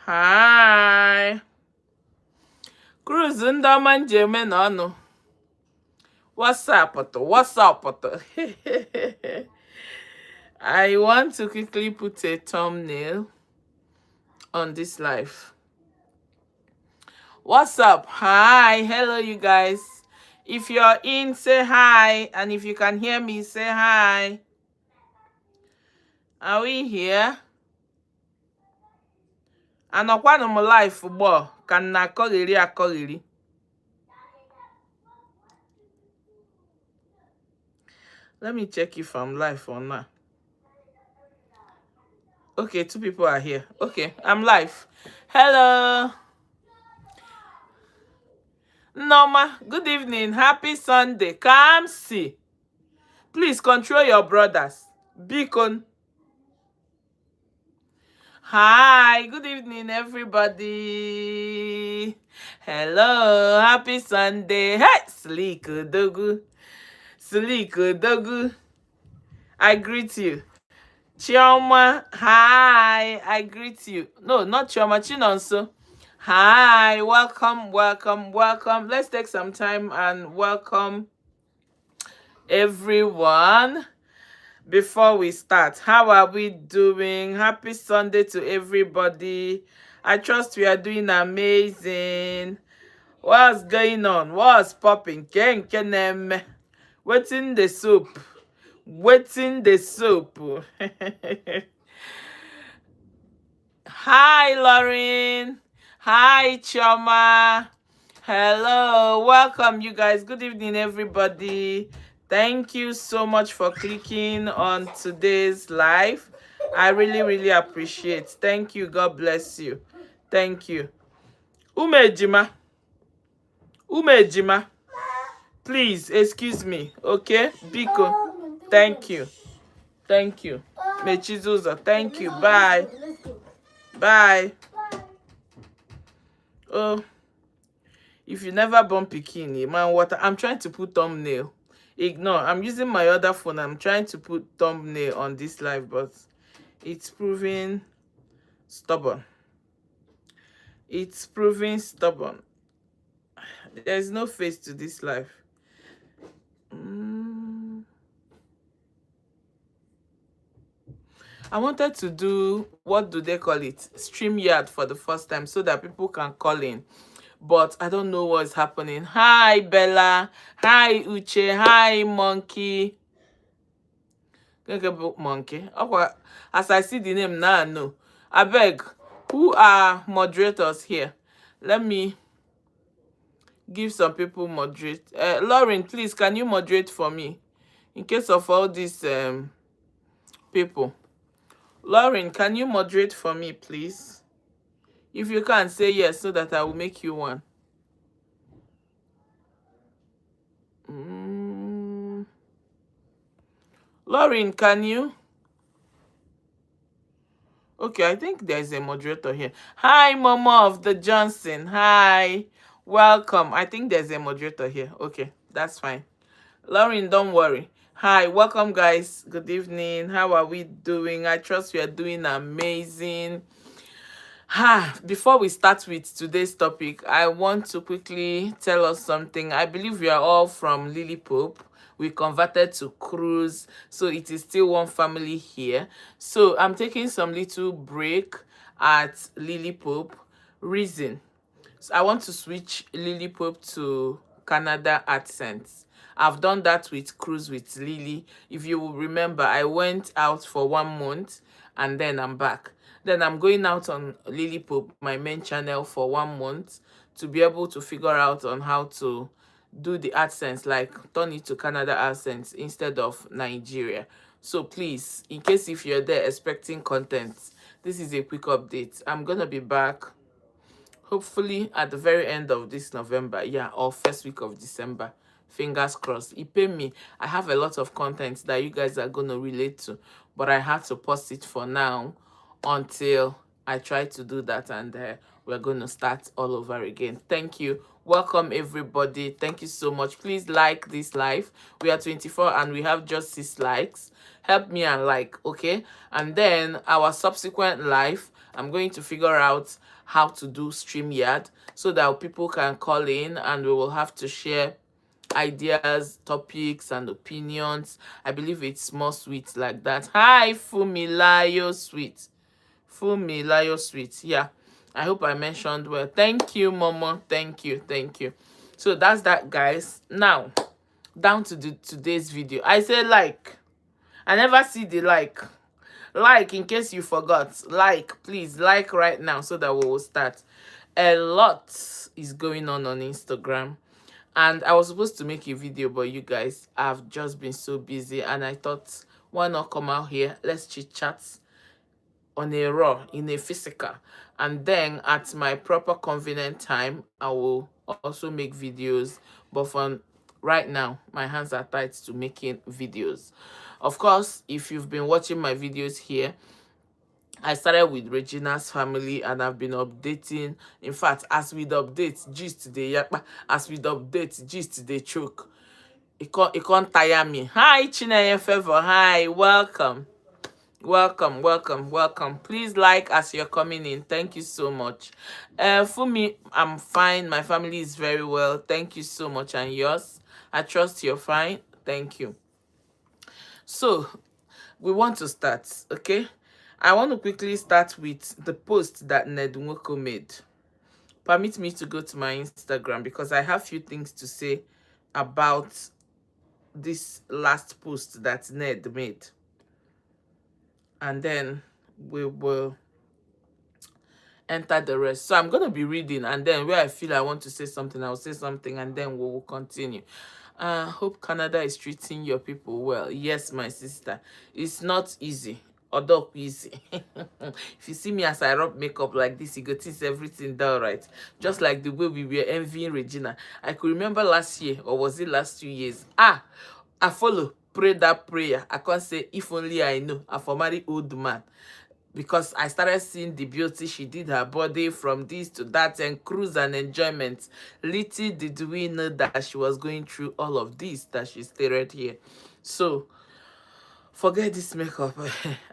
Hi. Cruise ndọma njem n'ọnụ. What's up? I want to quickly put a thumbnail on this live. What's up? Hi. Hello, you guys. If you're in, say hi. And if you can hear me, say hi. Are we here? Anọkwanụ m live ugbo ka m na-akọgheri. Let me check if I'm live or not. Okay, 2 people are here. Okay, I'm live. Hello. Norma, good evening. Happy Sunday. Come see. Please control your brothers. Beacon. Hi, good evening, everybody. Hello, happy Sunday. Hey, Sleek Dogu. I greet you. Chioma, hi, I greet you. No, not Chioma, Chinonso. Hi, welcome. Let's take some time and welcome everyone before we start. How are we doing? Happy Sunday to everybody. I trust we are doing amazing. What's going on? What's popping? Waiting the soup. Hi, Lauren. Hi, Choma. Hello. Welcome, you guys. Good evening, everybody. Thank you so much for clicking on today's live. I really appreciate. Thank you. God bless you. Thank you. Umejima. Please, excuse me. Okay? Biko. Thank you. Mechizuzo. Thank you. Bye. Oh, if you never born bikini, man, what? I'm trying to put thumbnail. Ignore. I'm using my other phone. I'm trying to put thumbnail on this live, but it's proving stubborn. There's no face to this live. I wanted to do, what do they call it? StreamYard for the first time so that people can call in. But I don't know what's happening. Hi, Bella. Hi, Uche. Hi, Monkey. Monkey. Okay. As I see the name now, I know. I beg, who are moderators here? Let me give some people moderate. Lauren, please, can you moderate for me? In case of all these people. Lauren, can you moderate for me, please? If you can, say yes so that I will make you one. Lauren, can you? Okay, I think there's a moderator here. Hi, Mama of the Johnson. Hi. Welcome. I think there's a moderator here. Okay, that's fine. Lauren, don't worry. Hi, welcome, guys. Good evening. How are we doing? I trust we are doing amazing. Before we start with today's topic, I want to quickly tell us something. I believe we are all from Lily Pope. We converted to Cruise, so it is still one family here. So I'm taking some little break at Lily Pope. Reason, so I want to switch Lily Pope to Canada AdSense. I've done that with Cruise with Lily. If you will remember, I went out for 1 month and then I'm back. Then I'm going out on Lily Pope, my main channel, for 1 month to be able to figure out on how to do the AdSense, like turn it to Canada AdSense instead of Nigeria. So please, in case if you're there expecting content, this is a quick update. I'm gonna be back hopefully at the very end of this November, yeah, or first week of December. Fingers crossed. It pay me. I have a lot of content that you guys are gonna relate to, but I had to pause it for now until I try to do that, and we're gonna start all over again. Thank you. Welcome, everybody. Thank you so much. Please like this live. We are 24 and we have just 6 likes. Help me and like, okay? And then our subsequent live, I'm going to figure out how to do StreamYard so that people can call in and we will have to share ideas, topics, and opinions. I believe it's more sweet like that. Hi, Fumilayo Sweet. Fumilayo Sweet. Yeah, I hope I mentioned well. Thank you, Momo. Thank you. Thank you. So that's that, guys. Now, down to today's video. I say like. I never see the like. Like, in case you forgot. Like, please, like right now so that we will start. A lot is going on Instagram. And I was supposed to make a video, but you guys have just been so busy. And I thought, why not come out here? Let's chit chat on a raw, in a physical. And then at my proper convenient time, I will also make videos. But for right now, my hands are tied to making videos. Of course, if you've been watching my videos here, I started with Regina's family and I've been updating. In fact, as we update, gist the yakpa. As we update, gist the choke. It can't tire me. Hi, Chineye Favor. Hi, welcome. Welcome, welcome, welcome. Please like as you're coming in. Thank you so much. For me, I'm fine. My family is very well. Thank you so much. And yours? I trust you're fine. Thank you. So, we want to start, okay? I want to quickly start with the post that Ned Nwoko made. Permit me to go to my Instagram because I have few things to say about this last post that Ned made. And then we will enter the rest. So I'm going to be reading, and then where I feel I want to say something, I'll say something, and then we will continue. Hope Canada is treating your people well. Yes, my sister. It's not easy. Although easy. If you see me as I rub makeup like this, you go think everything down right. Just like the way we were envying Regina. I could remember last year, or was it last 2 years? I follow, pray that prayer. I can't say, if only I know. I for marry old man. Because I started seeing the beauty she did her body from this to that and cruise and enjoyment. Little did we know that she was going through all of this that she stated here. So, forget this makeup.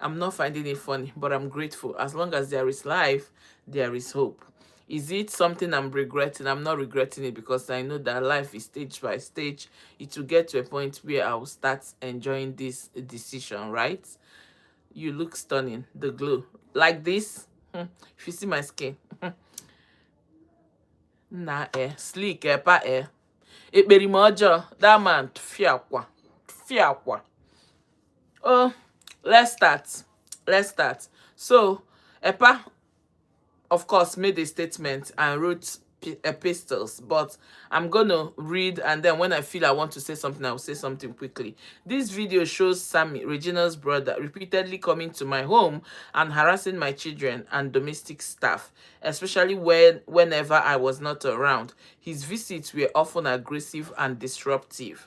I'm not finding it funny, but I'm grateful. As long as there is life, there is hope. Is it something I'm regretting? I'm not regretting it because I know that life is stage by stage. It will get to a point where I will start enjoying this decision, right? You look stunning. The glow. Like this. If you see my skin. Nah, sleek, pa, Ekperi mojo. That man, fiakwa. Fiakwa. Oh, let's start. So, Epa, of course, made a statement and wrote epistles, but I'm gonna read, and then when I feel I want to say something, I'll say something quickly. This video shows Sammy, Regina's brother, repeatedly coming to my home and harassing my children and domestic staff, especially whenever I was not around. His visits were often aggressive and disruptive.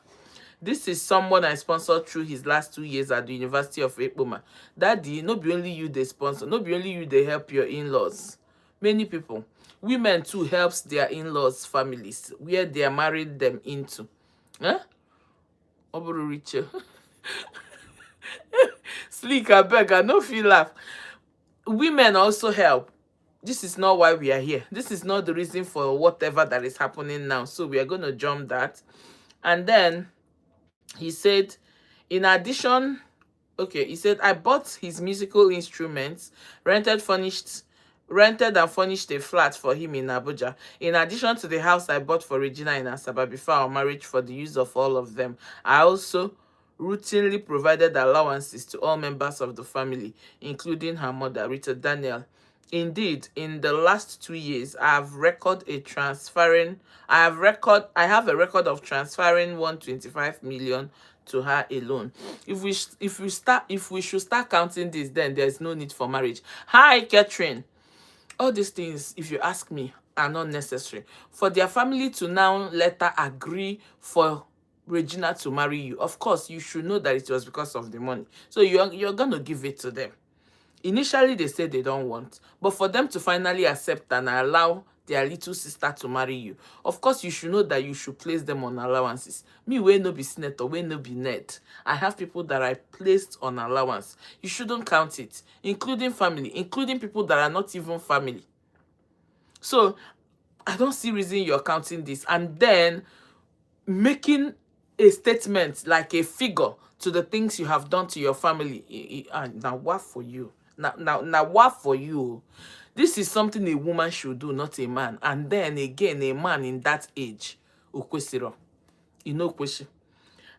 This is someone I sponsored through his last 2 years at the University of Ekpoma. Daddy, no be only you they sponsor, no be only you they help your in-laws. Many people. Women too helps their in-laws' families, where they are married them into. Huh? Oburu Richo. Sleek, I beg, I no feel laugh. Women also help. This is not why we are here. This is not the reason for whatever that is happening now. So we are going to jump that. And then he said, in addition, okay, he said, I bought his musical instruments, rented and furnished a flat for him in Abuja. In addition to the house I bought for Regina in Asaba before our marriage for the use of all of them, I also routinely provided allowances to all members of the family, including her mother, Rita Daniel. Indeed, in the last 2 years, I have a record of transferring 125 million to her alone. If we should start counting this, then there's no need for marriage. Hi, Catherine. All these things, if you ask me, are not necessary. For their family to now later agree for Regina to marry you, of course, you should know that it was because of the money. So you're going to give it to them. Initially, they said they don't want. But for them to finally accept and allow their little sister to marry you. Of course, you should know that you should place them on allowances. Me, wey no be senator, wey no be net, I have people that I placed on allowance. You shouldn't count it, including family, including people that are not even family. So I don't see reason you're counting this and then making a statement like a figure to the things you have done to your family. Now what for you? Now what for you? This is something a woman should do, not a man. And then again, a man in that age, ukwesiro, question.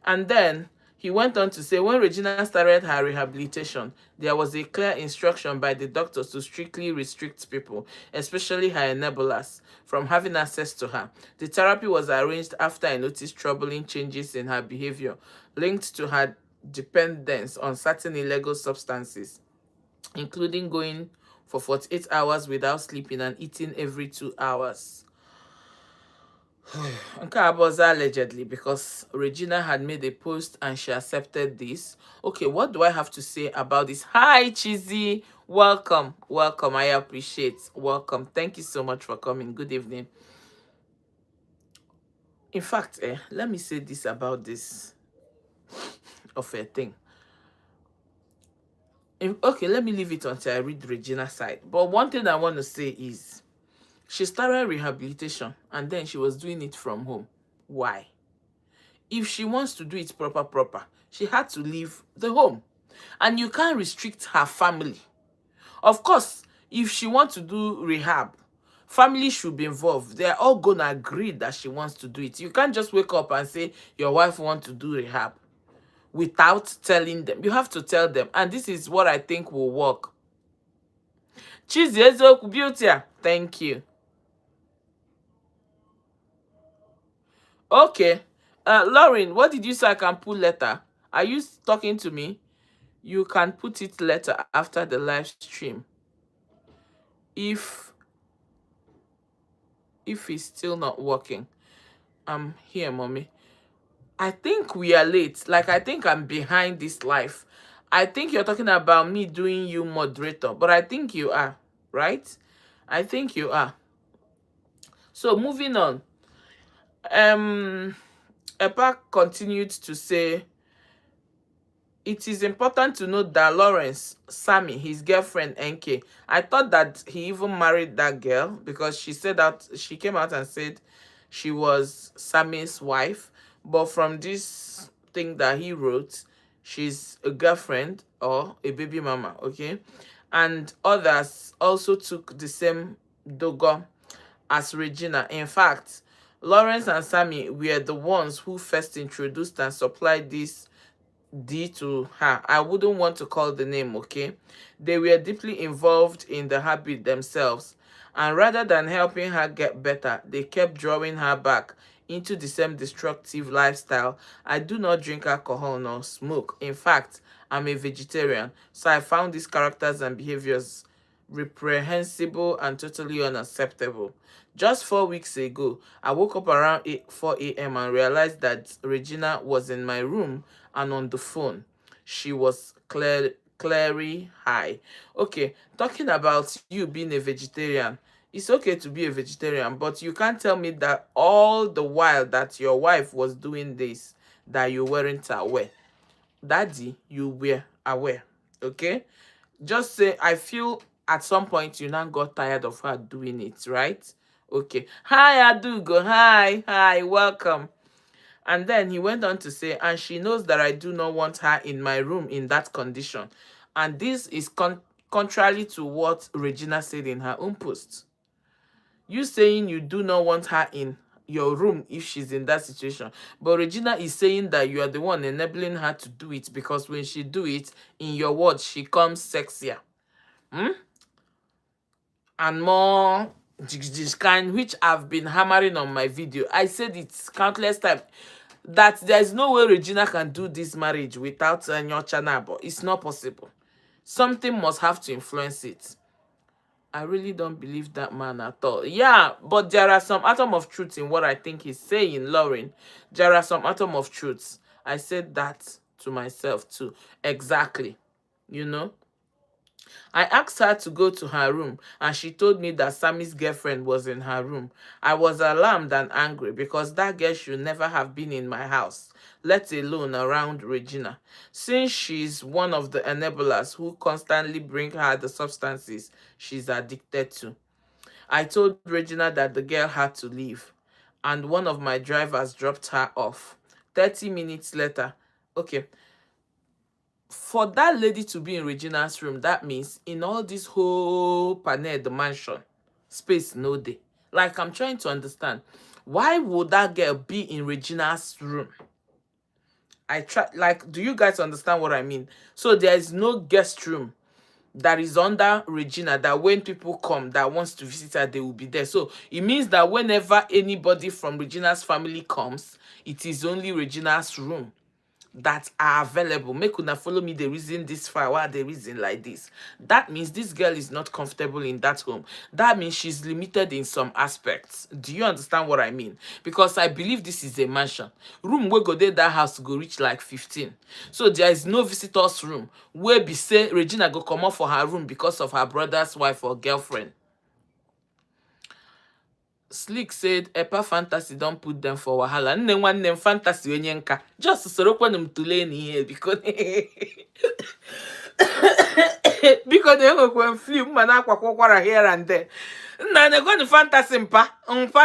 And then he went on to say, when Regina started her rehabilitation, there was a clear instruction by the doctors to strictly restrict people, especially her enablers, from having access to her. The therapy was arranged after I noticed troubling changes in her behavior, linked to her dependence on certain illegal substances, including going for 48 hours without sleeping and eating every 2 hours. Allegedly, because Regina had made a post and she accepted this. Okay, what do I have to say about this? Hi, Chizzy. Welcome. Welcome. I appreciate. Welcome. Thank you so much for coming. Good evening. In fact, let me say this about this of a thing. Okay, let me leave it until I read Regina's side. But one thing I want to say is she started rehabilitation and then she was doing it from home. Why? If she wants to do it proper, she had to leave the home. And you can't restrict her family. Of course, if she wants to do rehab, family should be involved. They're all going to agree that she wants to do it. You can't just wake up and say your wife wants to do rehab without telling them. You have to tell them. And this is what I think will work. Chizi Beauty, thank you. Okay. Lauren, what did you say I can put later? Are you talking to me? You can put it later after the live stream. If it's still not working. I'm here, mommy. I think we are late. Like, I think I'm behind this live. I think you're talking about me doing you moderator, but I think you are, right? I think you are. So moving on. Epa continued to say, it is important to note that Lawrence, Sammy, his girlfriend, NK, I thought that he even married that girl because she said that she came out and said she was Sammy's wife. But from this thing that he wrote, she's a girlfriend or a baby mama, okay? And others also took the same dogo as Regina. In fact, Lawrence and Sammy were the ones who first introduced and supplied this D to her. I wouldn't want to call the name, okay? They were deeply involved in the habit themselves. And rather than helping her get better, they kept drawing her back into the same destructive lifestyle. I do not drink alcohol nor smoke. In fact, I'm a vegetarian. So I found these characters and behaviors reprehensible and totally unacceptable. Just 4 weeks ago, I woke up around 4 a.m. and realized that Regina was in my room and on the phone. She was clearly high. Okay, talking about you being a vegetarian, it's okay to be a vegetarian, but you can't tell me that all the while that your wife was doing this, that you weren't aware. Daddy, you were aware, okay? Just say, I feel at some point you now got tired of her doing it, right? Okay. Hi, Adugo. Hi, welcome. And then he went on to say, and she knows that I do not want her in my room in that condition. And this is contrary to what Regina said in her own post. You saying you do not want her in your room if she's in that situation. But Regina is saying that you are the one enabling her to do it because when she do it, in your words, she comes sexier. And more kind, which I've been hammering on my video. I said it countless times that there's no way Regina can do this marriage without Nyocha Nabo. It's not possible. Something must have to influence it. I really don't believe that man at all. Yeah, but there are some atom of truth in what I think he's saying, Lauren. There are some atom of truths. I said that to myself too. Exactly. You know? I asked her to go to her room and she told me that Sammy's girlfriend was in her room. I was alarmed and angry because that girl should never have been in my house, let alone around Regina, since she's one of the enablers who constantly bring her the substances she's addicted to. I told Regina that the girl had to leave, and one of my drivers dropped her off. 30 minutes later, okay, for that lady to be in Regina's room, that means in all this whole panel, the mansion, space no day. Like, I'm trying to understand, why would that girl be in Regina's room? I try, like, do you guys understand what I mean? So there is no guest room that is under Regina, that when people come that wants to visit her, they will be there. So it means that whenever anybody from Regina's family comes, it is only Regina's room that are available. Make una follow me the reason this far, why the reason like this. That means this girl is not comfortable in that home. That means she's limited in some aspects. Do you understand what I mean? Because I believe this is a mansion. Room where go there, that house go reach like 15. So there is no visitors room where be say Regina go come out for her room because of her brother's wife or girlfriend. Slick said Epa Fantasy don't put them for wahala. Nne one name Fantasy onye nka. Just sorokwanum tule ni here because because they go flip man akwakwara here and there. Na they go to Fantasy mpa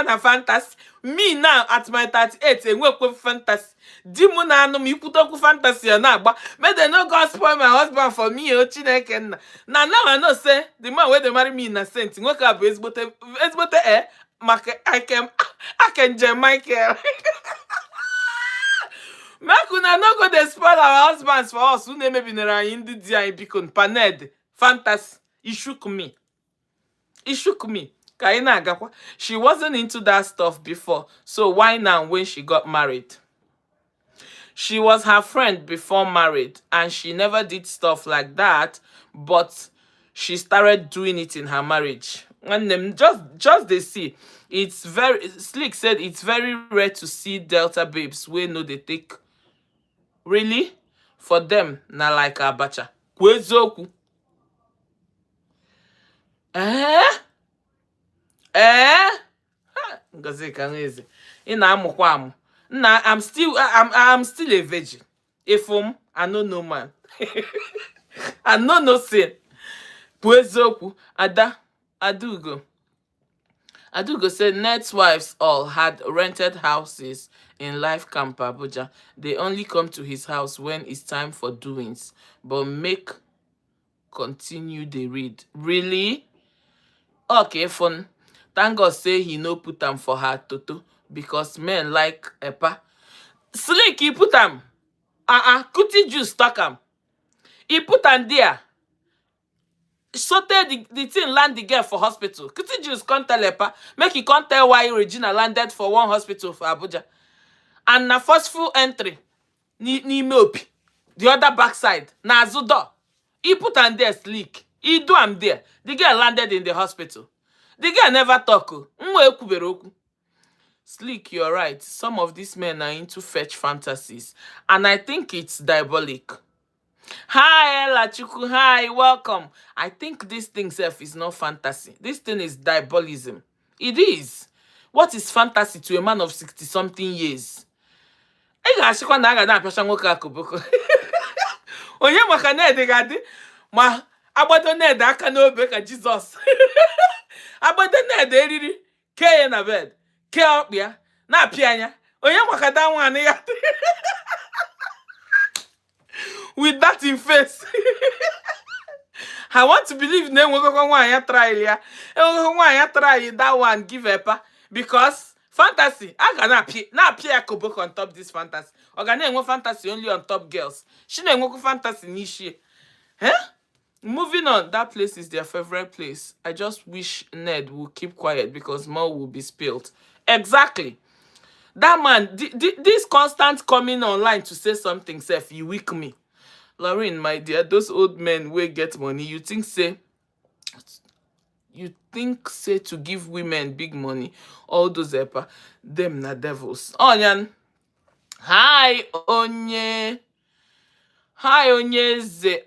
na Fantasy. Me now at my 38 enwekwe Fantasy. Di mu na anu mi putoku Fantasy na agba. May they no go spoil my husband for me o Chineke nna. Now I know say the man where they marry me innocent. Nwoke abu ezbote I can jam Michael. Makuna no go dey spoil our husbands for us. Who name be nera indi dia bikon paned Fantasy. It shook me. It shook me. Kaina agakwa. She wasn't into that stuff before. So why now when she got married? She was her friend before married and she never did stuff like that, but she started doing it in her marriage. And them just they see. It's very Slick said it's very rare to see Delta babes where no they take. Really? For them, na like abacha. Kwezoku. Ngozi kaneze. Ina amukwa amu. Nah, I'm still a virgin. If I know no man. I know no sin. Kwezoku. Adugo said Ned's wives all had rented houses in Life Camp Abuja. They only come to his house when it's time for doings. But make continue the read. Really? Okay, fun. Thank God say he no put them for her toto. Because men like Epa. Slick, he put them. Kuti juice stuck them. He put them there. So the thing land the girl for hospital. Kuti Juice can't tell Epa. Make he can't tell why Regina landed for one hospital for Abuja. And na forceful entry. Ni meopi. The other backside. Na azudo. He put am there Slick. He do am there. The girl landed in the hospital. The girl never talk. Slick, you're right. Some of these men are into fetch fantasies. And I think it's diabolic. Hi, Ella Chuku. Hi, welcome. I think this thing self is not fantasy. This thing is diabolism. It is. What is fantasy to a man of 60-something years? Onye maka nede gadi ma agbado nede aka n'obe ka Jesus. Agbado nede eriri ke na bed. Ke okpia na apia anya. Onye maka da nwa ya. With that in face. I want to believe ne nwekwa nwa ya try ya. Nwa ya try that one give Epa because fantasy I can appear Koboko on top this fantasy. Ogana fantasy only on top girls. She na fantasy niche. Moving on, that place is their favorite place. I just wish Ned would keep quiet because more will be spilled. Exactly. That man, this constant coming online to say something, self, you weak me. Lauren, my dear, those old men will get money. You think say to give women big money, all those Epa, them na devils. Onyan. Hi, Onye. Hi, Onye ze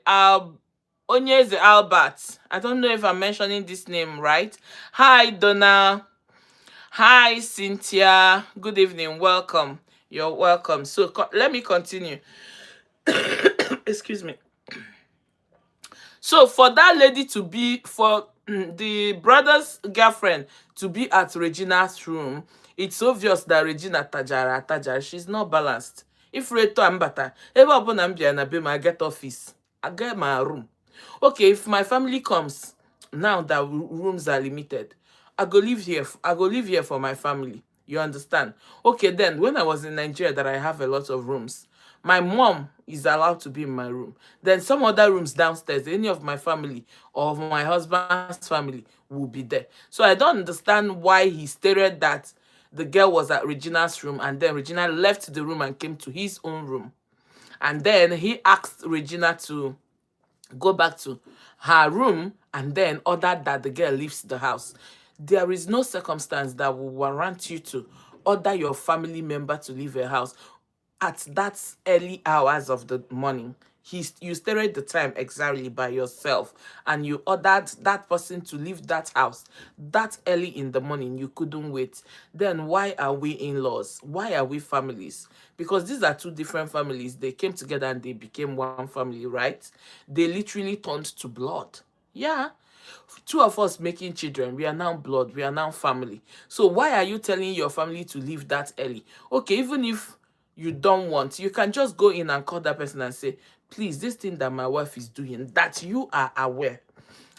Onyeze Albert. I don't know if I'm mentioning this name right. Hi, Donna. Hi, Cynthia. Good evening. Welcome. You're welcome. So let me continue. Excuse me. So for that lady to be, for the brother's girlfriend to be at Regina's room, it's obvious that Regina tajara. She's not balanced. If Reto Ambata, ebe ọbụna m bịara na be m, I get office, I get my room. Okay, if my family comes, now that rooms are limited, I go live here. I go live here for my family. You understand? Okay, then when I was in Nigeria, that I have a lot of rooms, my mom is allowed to be in my room. Then some other rooms downstairs, any of my family or of my husband's family will be there. So I don't understand why he stated that the girl was at Regina's room and then Regina left the room and came to his own room. And then he asked Regina to go back to her room and then ordered that the girl leaves the house. There is no circumstance that will warrant you to order your family member to leave a house at that early hours of the morning. You stated the time exactly by yourself and you ordered that person to leave that house that early in the morning. You couldn't wait. Then why are we in-laws? Why are we families? Because these are two different families. They came together and they became one family, right? They literally turned to blood. Yeah. Two of us making children, we are now blood, we are now family. So why are you telling your family to leave that early? Okay, even if you don't want, you can just go in and call that person and say, please, this thing that my wife is doing, that you are aware,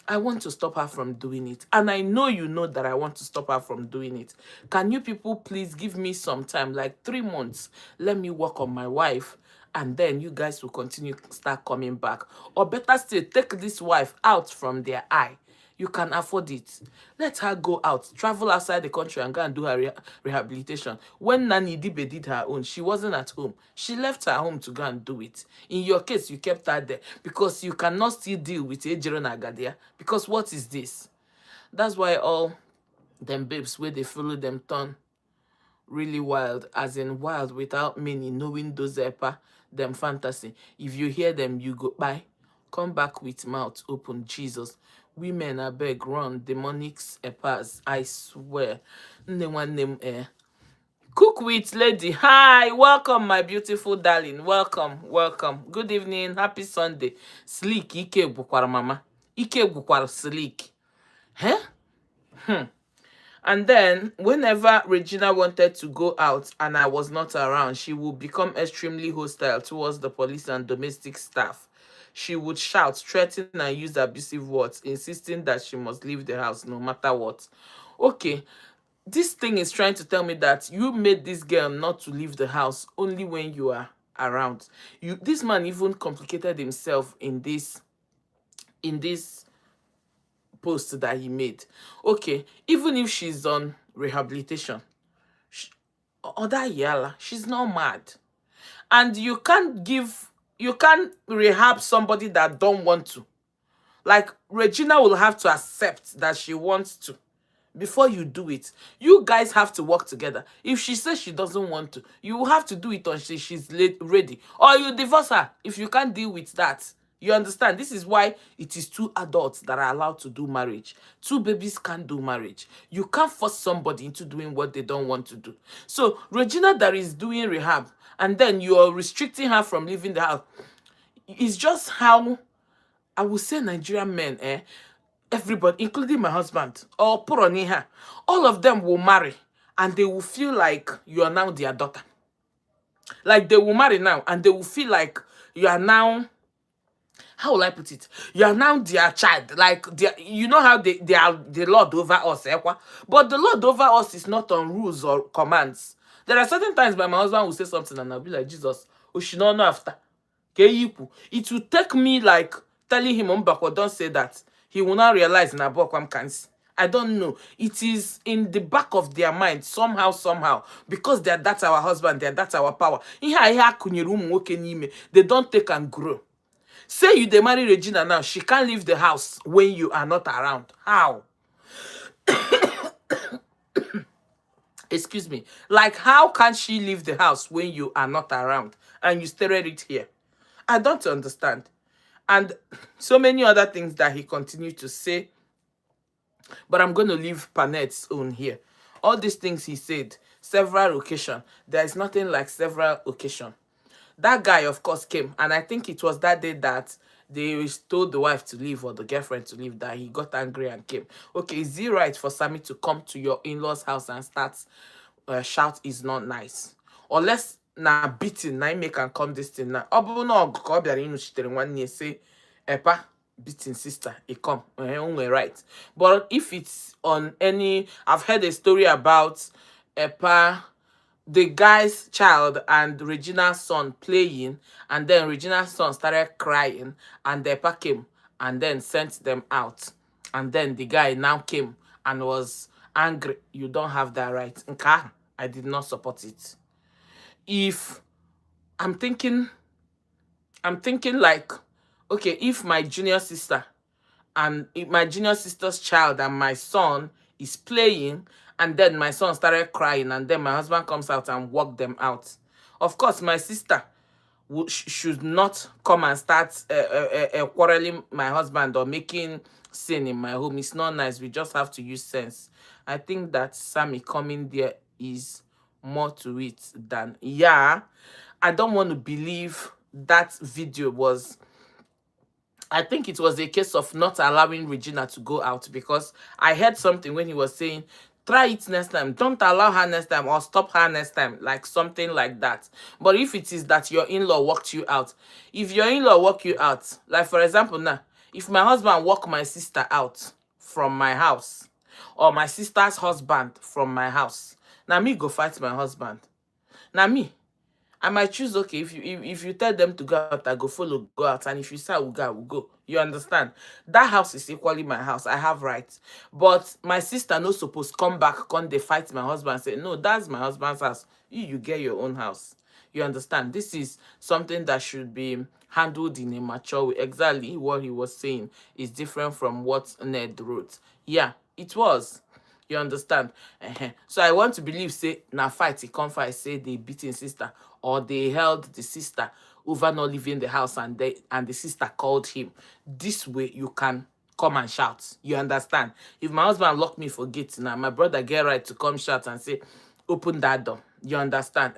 I want to stop her from doing it. And I know you know that I want to stop her from doing it. Can you people please give me some time, like 3 months? Let me work on my wife. And then you guys will continue, start coming back. Or better still, take this wife out from their eye. You can afford it. Let her go out, travel outside the country and go and do her rehabilitation. When Nani Dibe did her own, she wasn't at home. She left her home to go and do it. In your case, you kept her there because you cannot still deal with Ejiro Nagadia. Because what is this? That's why all them babes, where they follow them turn really wild, as in wild without meaning, knowing those epa, them fantasy. If you hear them, you go bye. Come back with mouth open, Jesus. Women, I beg, run. Demonics epas, I swear. Nne one name Cook with lady. Hi, welcome, my beautiful darling. Welcome, welcome. Good evening. Happy Sunday. Sleek, Ike bukwara mama. Ike bukwara sleek. Huh? And then, whenever Regina wanted to go out and I was not around, she would become extremely hostile towards the police and domestic staff. She would shout, threaten, and use abusive words, insisting that she must leave the house no matter what. Okay, this thing is trying to tell me that you made this girl not to leave the house only when you are around. This man even complicated himself in this post that he made. Okay, even if she's on rehabilitation, Oda Yala, she's not mad. And you can't rehab somebody that don't want to. Like, Regina will have to accept that she wants to before you do it. You guys have to work together. If she says she doesn't want to, you will have to do it until she's ready. Or you divorce her if you can't deal with that. You understand? This is why it is two adults that are allowed to do marriage. Two babies can't do marriage. You can't force somebody into doing what they don't want to do. So Regina that is doing rehab and then you're restricting her from leaving the house, it's just how I would say Nigerian men, everybody, including my husband, or Poroniha, all of them will marry and they will feel like you are now their daughter. Like they will marry now and they will feel like you are now, how will I put it? You are now their child. Like, you know how they are the Lord over us, but the Lord over us is not on rules or commands. There are certain times my husband will say something and I'll be like, Jesus, oh, she don't know after. It will take me like telling him, don't say that. He will not realize in Abokwam can't. I don't know. It is in the back of their mind somehow, because that's our husband, that's our power. They don't take and grow. Say you dey marry Regina now, she can't leave the house when you are not around. How? Excuse me. Like, how can she leave the house when you are not around and you stated it here? I don't understand. and so many other things that he continued to say. But I'm going to leave Panet's own here. All these things he said, several occasions. There is nothing like several occasions. That guy, of course, came, and I think it was that day that they told the wife to leave or the girlfriend to leave that he got angry and came. Okay, is it right for Sammy to come to your in-laws' house and start shout is not nice? Unless na beating, na him make and come this thing now. Obu no go be inu shitere nwanne say, "Epa, beating sister, he come." Only right. But if it's on any, I've heard a story about Epa, the guy's child and Regina's son playing, and then Regina's son started crying, and the Epa came and then sent them out. And then the guy now came and was angry. You don't have that right. Nka, I did not support it. If I'm thinking like, okay, if my junior sister and if my junior sister's child and my son is playing, and then my son started crying, and then my husband comes out and walk them out, of course my sister should not come and start quarreling my husband or making sin in my home. It's not nice. We just have to use sense. I think that Sammy coming there is more to it than, yeah, I don't want to believe that video was, I think it was a case of not allowing Regina to go out, because I heard something when he was saying, try it next time, don't allow her next time, or stop her next time, like something like that. But if it is that your in-law walked you out, if your in-law walk you out, like for example now, if my husband walk my sister out from my house, or my sister's husband from my house, now me go fight my husband. Now me, I might choose, okay, if you tell them to go out, I go follow, go out. And if you say I will go, I will go. You understand? That house is equally my house. I have rights. But my sister no supposed come back, come they fight my husband and say, no, that's my husband's house. You get your own house. You understand? This is something that should be handled in a mature way. Exactly what he was saying is different from what Ned wrote. Yeah, it was. You understand? So I want to believe, say, na fight, he come fight, say they beating sister, or they held the sister over not leaving the house, and the sister called him. This way you can come and shout. You understand? If my husband lock me for gate now, my brother get right to come shout and say, open that door. You understand?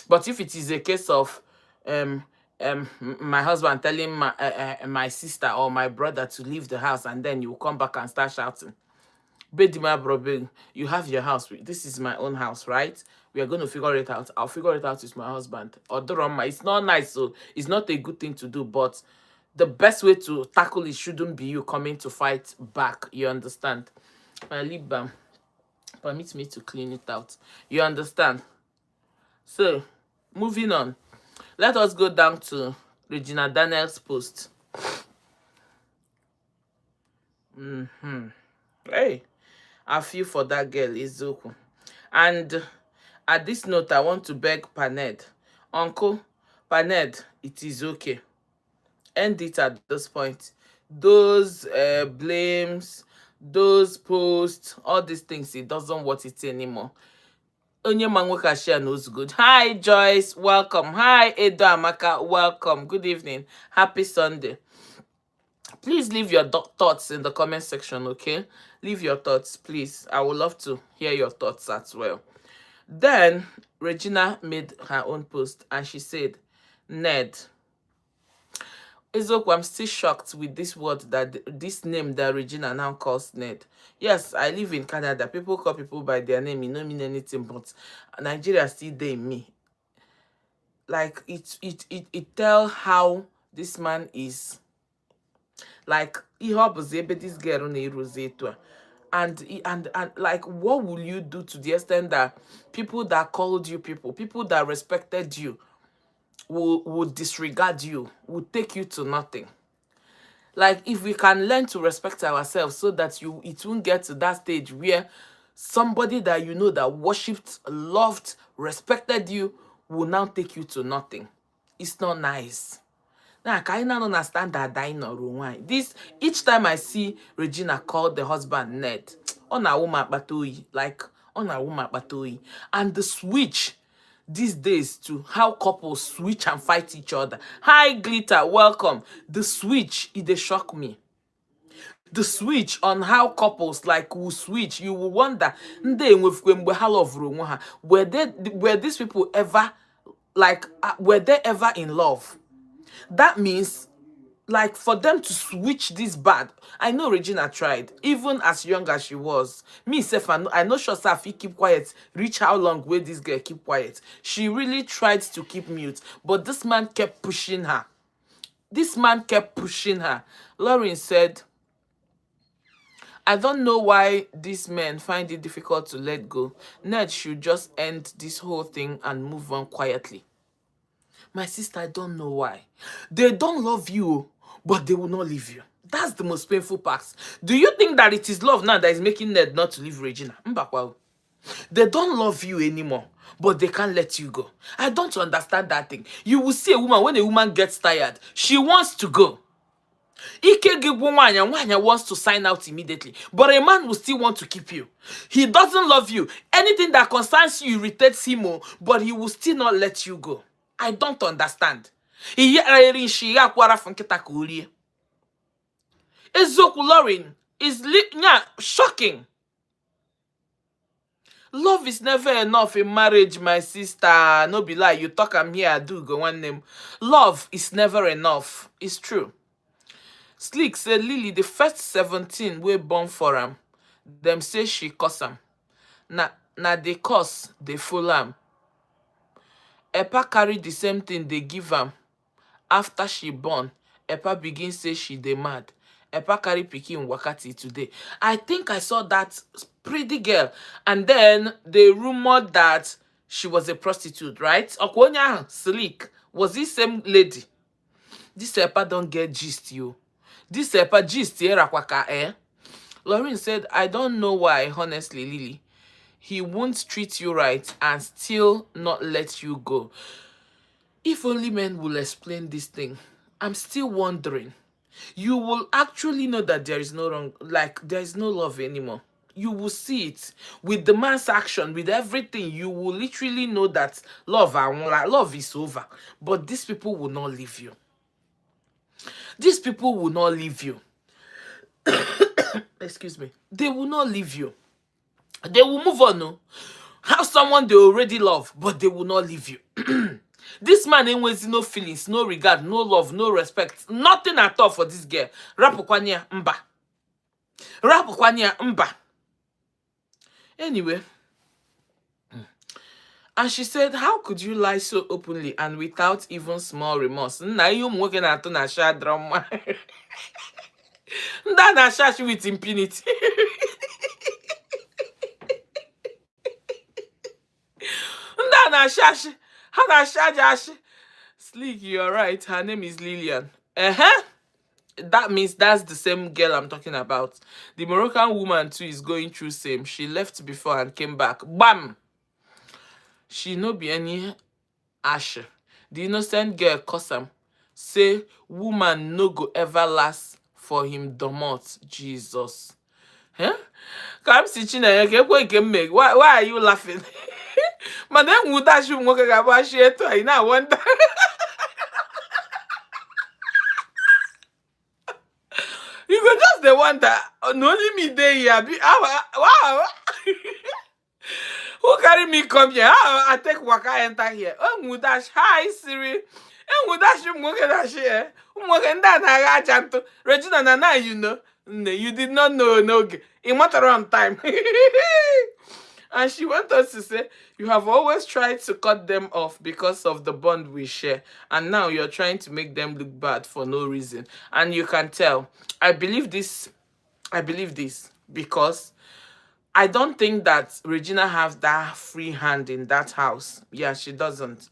But if it is a case of my husband telling my sister or my brother to leave the house, and then you come back and start shouting, Bedima bro, you have your house. This is my own house, right? We are going to figure it out. I'll figure it out with my husband. Or drama. It's not nice, so it's not a good thing to do. But the best way to tackle it shouldn't be you coming to fight back. You understand? My lip balm permits me to clean it out. You understand? So, moving on. Let us go down to Regina Daniels' post. Hey, I feel for that girl, Izuku. And at this note, I want to beg Paned. Uncle, Paned, it is okay. End it at this point. Those blames, those posts, all these things, it doesn't want it anymore. Onye Manweka share knows good. Hi, Joyce. Welcome. Hi, Edo Amaka. Welcome. Good evening. Happy Sunday. Please leave your thoughts in the comment section, okay? Leave your thoughts, please. I would love to hear your thoughts as well. Then, Regina made her own post, and she said, Ned. Izoku, I'm still shocked with this word, that this name that Regina now calls Ned. Yes, I live in Canada. People call people by their name. It don't mean anything, but Nigeria still they me. Like, it tell how this man is. Like, he hopes this girl on a and like, what will you do to the extent that people that called you people that respected you will disregard you, will take you to nothing? Like, if we can learn to respect ourselves so that it won't get to that stage where somebody that you know that worshipped, loved, respected you will now take you to nothing. It's not nice. Now, I don't understand that dying or why. This, each time I see Regina call the husband Ned, on a woman batoi, like on a woman batoi, and the switch these days to how couples switch and fight each other. Hi, Glitter, welcome. The switch, it dey shock me. The switch on how couples like will switch, you will wonder, were these people ever like were they ever in love? That means like for them to switch this bad. I know Regina tried, even as young as she was. Me self, I know sure Safi keep quiet. Reach how long will this girl keep quiet? She really tried to keep mute, but this man kept pushing her. This man kept pushing her. Lauren said, I don't know why these men find it difficult to let go. Ned should just end this whole thing and move on quietly. My sister, I don't know why. They don't love you, but they will not leave you. That's the most painful part. Do you think that it is love now that is making Ned not to leave Regina? Mbakwa. They don't love you anymore, but they can't let you go. I don't understand that thing. You will see a woman, when a woman gets tired, she wants to go. Ike Gwanya wants to sign out immediately, but a man will still want to keep you. He doesn't love you. Anything that concerns you irritates him, but he will still not let you go. I don't understand. Ezoku Lauren is shocking. Love is never enough in marriage, my sister. No be lie, you talk am here, I do go one name. Love is never enough. It's true. Slick said Lily, the first 17 wey born for am, them say she curse am. Na they curse, they follow am. Epa carry the same thing they give am. After she born, Epa begin say she dey mad. Epa carry pikin wakati today. I think I saw that pretty girl. And then they rumored that she was a prostitute, right? Okwonya Slick was this same lady. This Epa don't get gist, you. This Epa gist here, eh? Lauren said, I don't know why, honestly, Lily. He won't treat you right and still not let you go. If only men will explain this thing. I'm still wondering. You will actually know that there is no wrong, like there is no love anymore. You will see it with the man's action, with everything. You will literally know that love is over. But these people will not leave you. These people will not leave you. Excuse me. They will not leave you. They will move on. No? Have someone they already love, but they will not leave you. This man ain't no feelings, no regard, no love, no respect. Nothing at all for this girl. Rapukwanya mba. Rapukwanya mba. Anyway. And she said, how could you lie so openly and without even small remorse? Na you working at na sha drama. That na sha with impunity. That na sha. How na sha Josh? Sleek, you're right. Her name is Lillian. That means that's the same girl I'm talking about. The Moroccan woman too is going through same. She left before and came back. Bam! She no be any ash. The innocent girl curse am. Say woman no go ever last for him domot. Jesus. Huh? Come see Chineke, why are you laughing? Madam would dash you walk about share to I now wonder. You go just the wonder. Only me there here. Wow. Who carry me come here? I take waka enter here. Oh Mudash, hi Siri. Oh Mudash, you moke that share. Moke that Regina Nana, you know. You did not know no in matter of time. And she went on to say, you have always tried to cut them off because of the bond we share. And now you're trying to make them look bad for no reason. And you can tell. I believe this because I don't think that Regina has that free hand in that house. Yeah, she doesn't.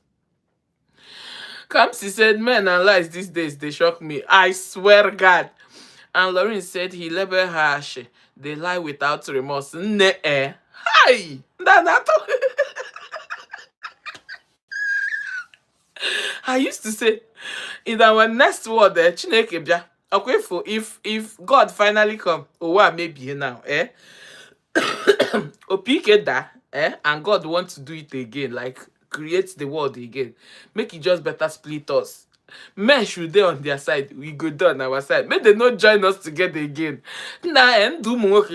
Kamsi said, men and lies these days, they shock me. I swear God. And Lauren said he labeled her. They lie without remorse. Ne-eh. Hi! I used to say, in our next word, Chineke bia. Okay, for if God finally come, oh, maybe now, Opike da, and God wants to do it again, like create the world again. Make it just better split us. Men should they on their side, we go down our side. Make they not join us together again. Nah, and do more.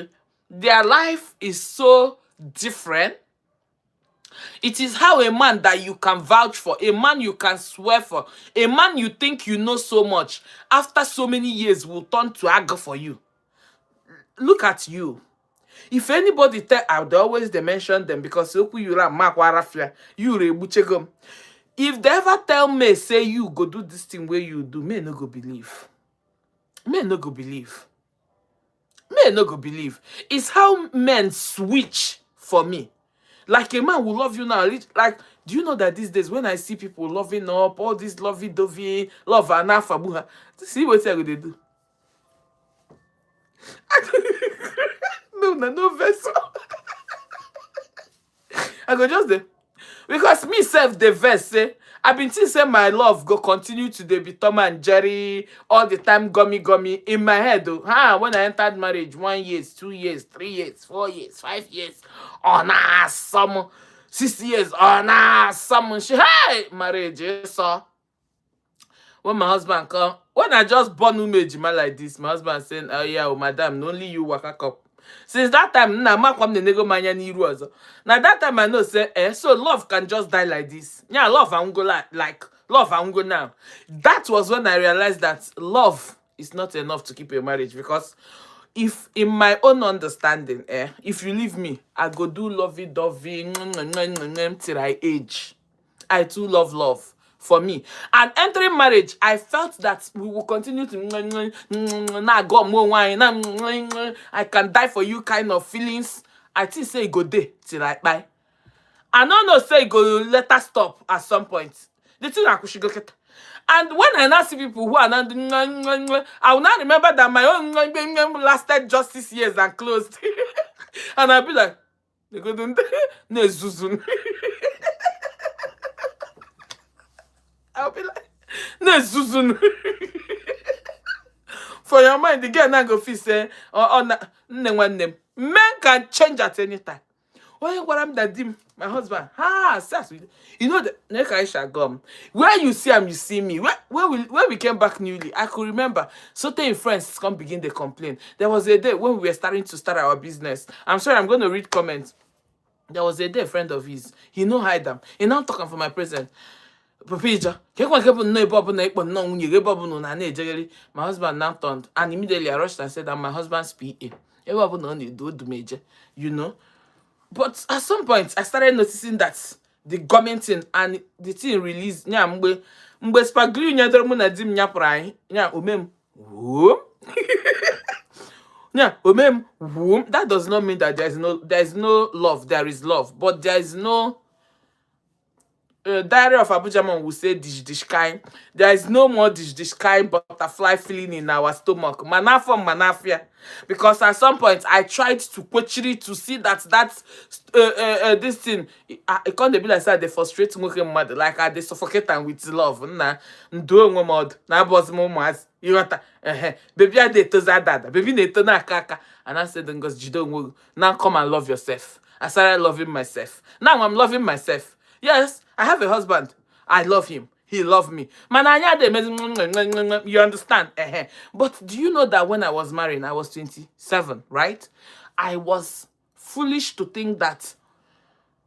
Their life is so different. It is how a man that you can vouch for, a man you can swear for, a man you think you know so much, after so many years will turn to anger for you. Look at you. If anybody tell, I would always they mention them because you if they ever tell me, say you go do this thing where you do, me no go believe. Me no go believe. Me no go believe. It's how men switch for me. Like a man will love you now. Like, do you know that these days when I see people loving up, all this lovey-dovey, love and afabuha, see what they do? No vessel. I go just there. Because me self the verse say, I've been saying my love go continue to be Tom and Jerry all the time, gummy in my head though. When I entered marriage, 1 year, 2 years, 3 years, 4 years, 5 years, oh nah, some 6 years, oh nah, some hey, marriage, so when my husband come, when I just born image like this, my husband saying, oh yeah, oh madam, only you work up. Since that time, now that time I know say, so love can just die like this. Yeah, love I won't go like love I won't go now. That was when I realized that love is not enough to keep a marriage, because if in my own understanding, if you leave me, I go do lovey-dovey till I age. I too love love. For me, and entering marriage, I felt that we will continue to I can die for you kind of feelings. I think say go day till I buy. I don't know say go let us stop at some point. The thing I could go get. And when I now see people who are not, I will not remember that my own lasted just 6 years and closed. And I'll be like, they go do no zuzun. I'll be like, no, Susan. For your mind, the girl now go feel say, men can change at any time. What I'm that dim, my husband. You know the Nekaisha gum. Where you see him, you see me. When we came back newly, I could remember certain friends come begin to complain. There was a day when we were starting to start our business. I'm sorry, I'm going to read comments. There was a day, a friend of his. He no hide them. He now talking for my present. My husband now turned, and immediately I rushed and said that my husband's PA. You know. But at some point, I started noticing that the government thing and the thing released. That does not mean that there is no love. There is love, but there is no. Diary of Abuja Man will say dish kind. There is no more dish kind butterfly feeling in our stomach. Manafia, manafia. Because at some point I tried to quechiri to see that this thing it can't be like that they frustrate me mad like I they suffocate them with love. Do mod na boss momas. You want baby I de to that baby ne to na kaka. And I said then Jido now come and love yourself. I started loving myself. Now I'm loving myself. Yes, I have a husband. I love him. He loved me. You understand? But do you know that when I was married, I was 27, right? I was foolish to think that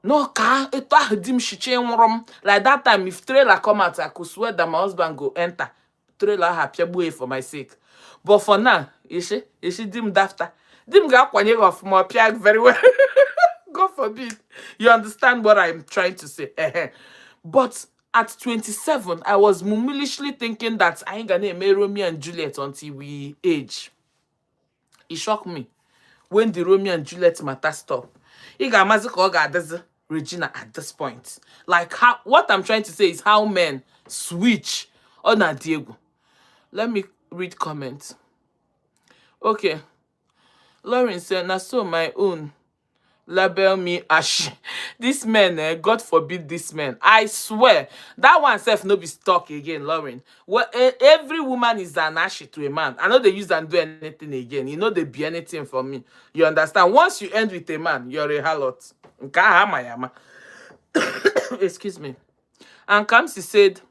no car, like that time, if trailer come out, I could swear that my husband go enter. Trailer happy boy for my sake. But for now, you see dim dafter. Dim ga kwanye of my piag very well. God forbid. You understand what I'm trying to say. But at 27, I was mummilishly thinking that I ain't gonna marry Romeo and Juliet until we age. It shocked me when the Romeo and Juliet matter stopped. Regina at this point. Like what I'm trying to say is how men switch on a Diego. Let me read comments. Okay. Lauren said, "Na so my own. Label me ash." This man, God forbid this man. I swear, that one self no be stuck again, Lauren. Well, every woman is an ash to a man. I know they use and do anything again. You know they be anything for me. You understand? Once you end with a man, you're a harlot. Excuse me. And Kamsi said,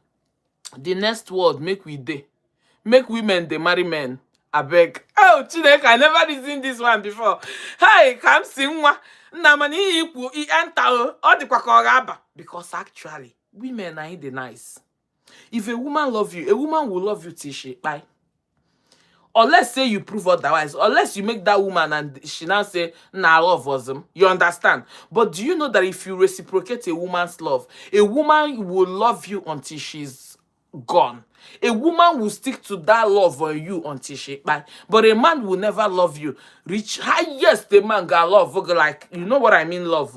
the next word make we dey. Make women they marry men. I beg. Oh, Chineke, I never listened this one before. Hey, Kamsi nwa. Namani ikwu I enter all the kwakogaba. Because actually, women are the nice. If a woman love you, a woman will love you till she bye. Unless say you prove otherwise, unless you make that woman and she now say, nah, love was him. You understand? But do you know that if you reciprocate a woman's love, a woman will love you until she's gone. A woman will stick to that love on you until she bye. But a man will never love you. Reach highest the man got love. Like, you know what I mean, love.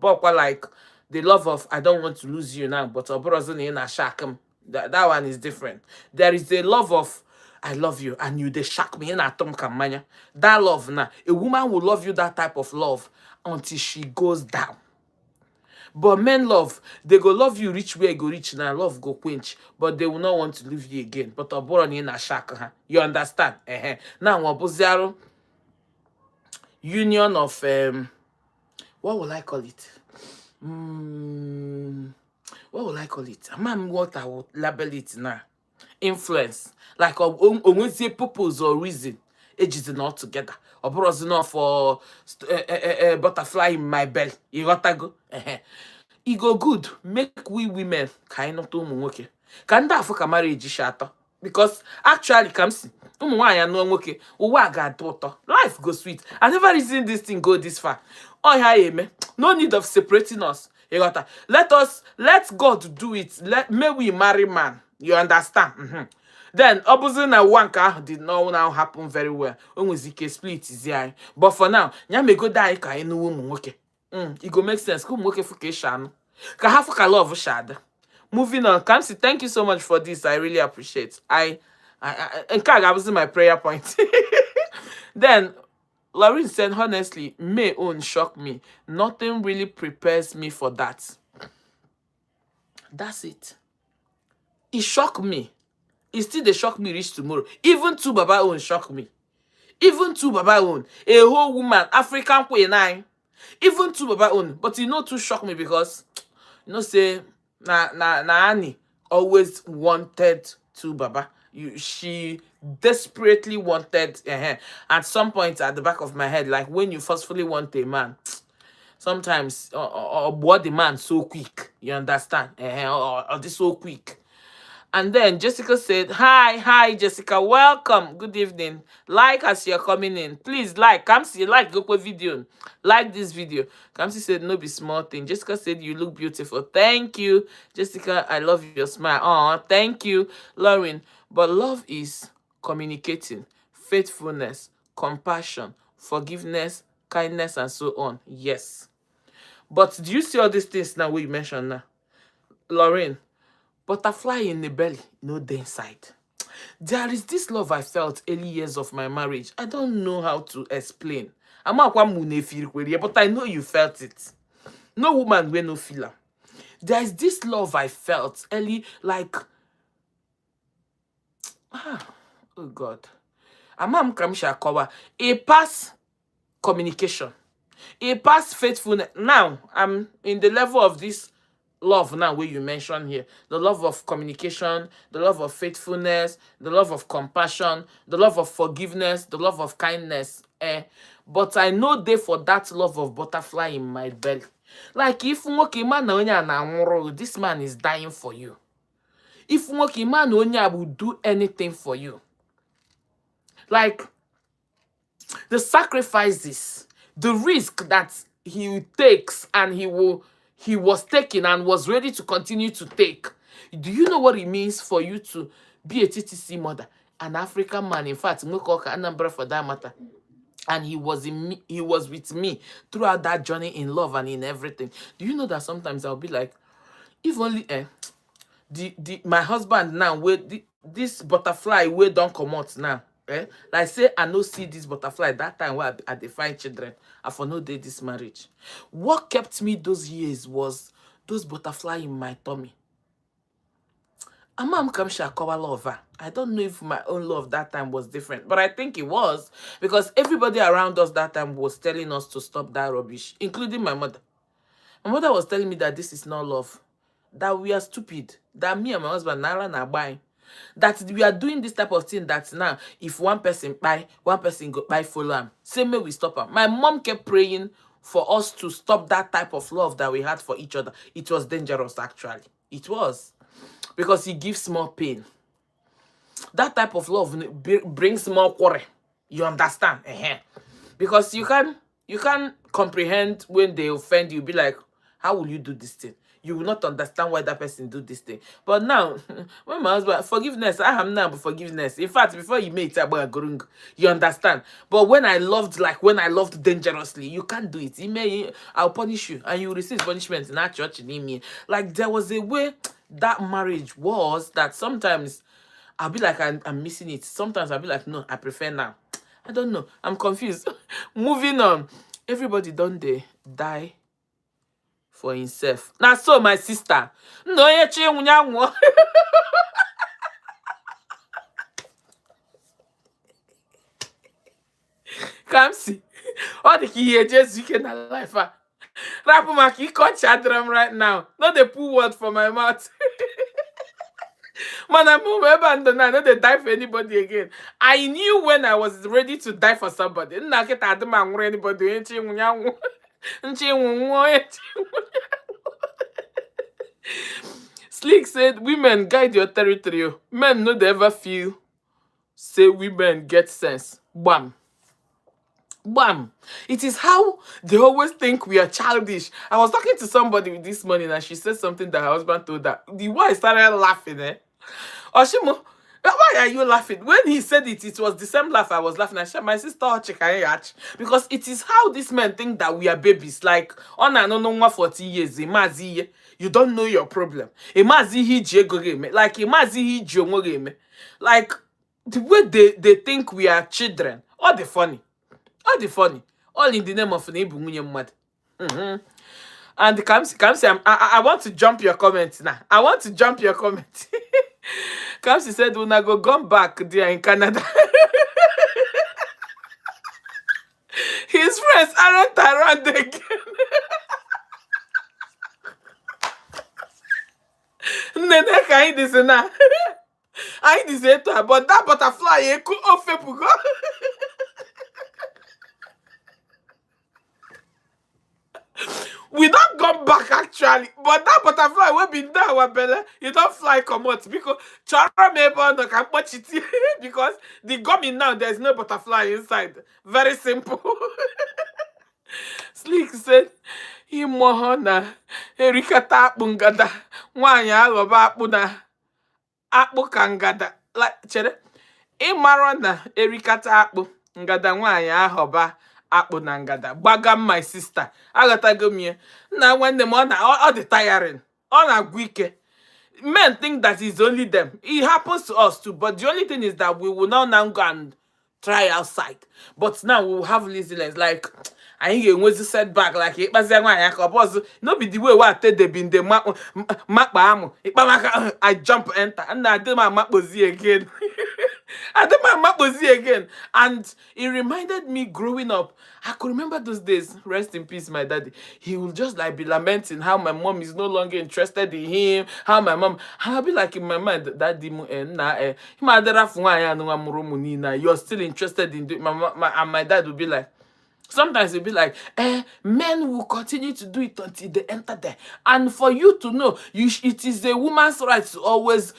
But like the love of I don't want to lose you now, but that one is different. There is a love of I love you and you they shock me in atom kamanya. That love now. A woman will love you that type of love until she goes down. But men love, they go love you reach where you go reach now, love go quench, but they will not want to leave you again. But in a shack, you understand? Now Wabuzaro union of what will I call it? What will I call it? I'm what I would label it now. Influence. Like when say purpose or reason. Ages not together. Or bros not for butterfly in my belly. You gotta go. It go good. Make we women kind of okay. Can that for marriage shatter? Because actually comes okay. Life go sweet. I never seen this thing go this far. Oh yeah, man. No need of separating us. You got that. Let God do it. May we marry man. You understand? Then opposite na one car did not now happen very well. Almost split is here. But for now, me go die ka inu woman okay. It go make sense. Come okay for Keshan. Ka have a love shad. Moving on. Kamsi, thank you so much for this. I really appreciate. I was in my prayer point. Then Lauren said, honestly, May own shock me. Nothing really prepares me for that. That's it. It shocked me. It still they shock me reach tomorrow. Even two Baba own shock me. Even two Baba own. A whole woman, African queen nine. Even two Baba own. But you know to shock me because you know say na Annie always wanted two Baba. She desperately wanted at some point at the back of my head, like when you forcefully want a man, sometimes or what the man so quick. You understand? Or this so quick. And then Jessica said, hi, Jessica, welcome, good evening. Like as you're coming in. Please like, Kamsi, like, go for video. Like this video. Kamsi said, no be small thing. Jessica said, you look beautiful. Thank you. Jessica, I love your smile. Oh, thank you, Lauren. But love is communicating, faithfulness, compassion, forgiveness, kindness, and so on. Yes. But do you see all these things now we mentioned now? Lauren, butterfly in the belly, no day inside. There is this love I felt early years of my marriage. I don't know how to explain. I'm not but I know you felt it. No woman will no feel. There is this love I felt early, like oh God. Amam Kamisha Kawa. A past communication. A past faithfulness. Now I'm in the level of this love now where you mention here, the love of communication, the love of faithfulness, the love of compassion, the love of forgiveness, the love of kindness. But I know they for that love of butterfly in my belly. Like if this man is dying for you. If man will do anything for you. Like the sacrifices, the risk that he takes and he was taking and was ready to continue to take. Do you know what it means for you to be a TTC mother? An African man, in fact, Anambra for that matter. And he was with me throughout that journey in love and in everything. Do you know that sometimes I'll be like, if only my husband now, where this butterfly where don't come out now. Like say I no see this butterfly that time where I define children. I for no day this marriage. What kept me those years was those butterfly in my tummy. Amam Kamsha Kawa lover. I don't know if my own love that time was different, but I think it was because everybody around us that time was telling us to stop that rubbish, including my mother. My mother was telling me that this is not love, that we are stupid, that me and my husband Nara na buying, that we are doing this type of thing that now if one person buy, one person go buy follow am. Same way we stop am. My mom kept praying for us to stop that type of love that we had for each other. It was dangerous actually. It was. Because it gives more pain. That type of love brings more quarrel. You understand? Because you can comprehend when they offend you. Be like, how will you do this thing? You will not understand why that person do this thing. But now, when my husband, forgiveness, I am now forgiveness. In fact, before you make it, you understand. But when I loved dangerously, you can't do it. I'll punish you, and you will receive punishment in our church in me. Like there was a way that marriage was that sometimes I'll be like, I'm missing it. Sometimes I'll be like, no, I prefer now. I don't know. I'm confused. Moving on. Everybody don't they die for himself. Now, so my sister. No, come see. All the key just you can life. Rapumaki cut chadram right now. Not the poor word for my mouth. Man, I'm abandoned. I know they die for anybody again. I knew when I was ready to die for somebody. Anybody. Slick said, women guide your territory. Men no they ever feel say women get sense. Bam. Bam. It is how they always think we are childish. I was talking to somebody this morning and she said something that her husband told her. The wife started laughing, Oshimo, why are you laughing? When he said it, it was the same laugh I was laughing. I said, my sister, because it is how these men think that we are babies. Like, on and on 40 years, you don't know your problem. Like, the way they think we are children. All the funny. All in the name of Nebu. And Kamsi, I want to jump your comment now. I want to jump your comment. Kamsi said, when I go gone back there in Canada. His friends aren't around again. Nene can this now. I decided to, but that butterfly could offer. We don't go back actually, but that butterfly will be there our belly. You don't fly come out because Chara maybe no can watch it because the gummy now there's no butterfly inside. Very simple. Slick said, Imohona, Erika Bungada, Wanya Loba Puna, Akbu Kangada, like Chere, Imarona, Erika Tapu, Ngada Wanya Hoba. Akpunangada. Bagam my sister. Agata me. Now when the mother all the tiring. All are weak. Men think that it's only them. It happens to us too. But the only thing is that we will now go and try outside. But now we will have laziness. Like I ain't going to set back like it was no be the way what they been the map I jump enter and I did my map was again. I did my map was again. And it reminded me growing up. I could remember those days. Rest in peace, my daddy. He will just like be lamenting how my mom is no longer interested in him. How my mom, I'll be like in my mind, daddy, you're still interested in doing and my dad will be like, sometimes it'll be like, men will continue to do it until they enter there. And for you to know, it is a woman's right to always,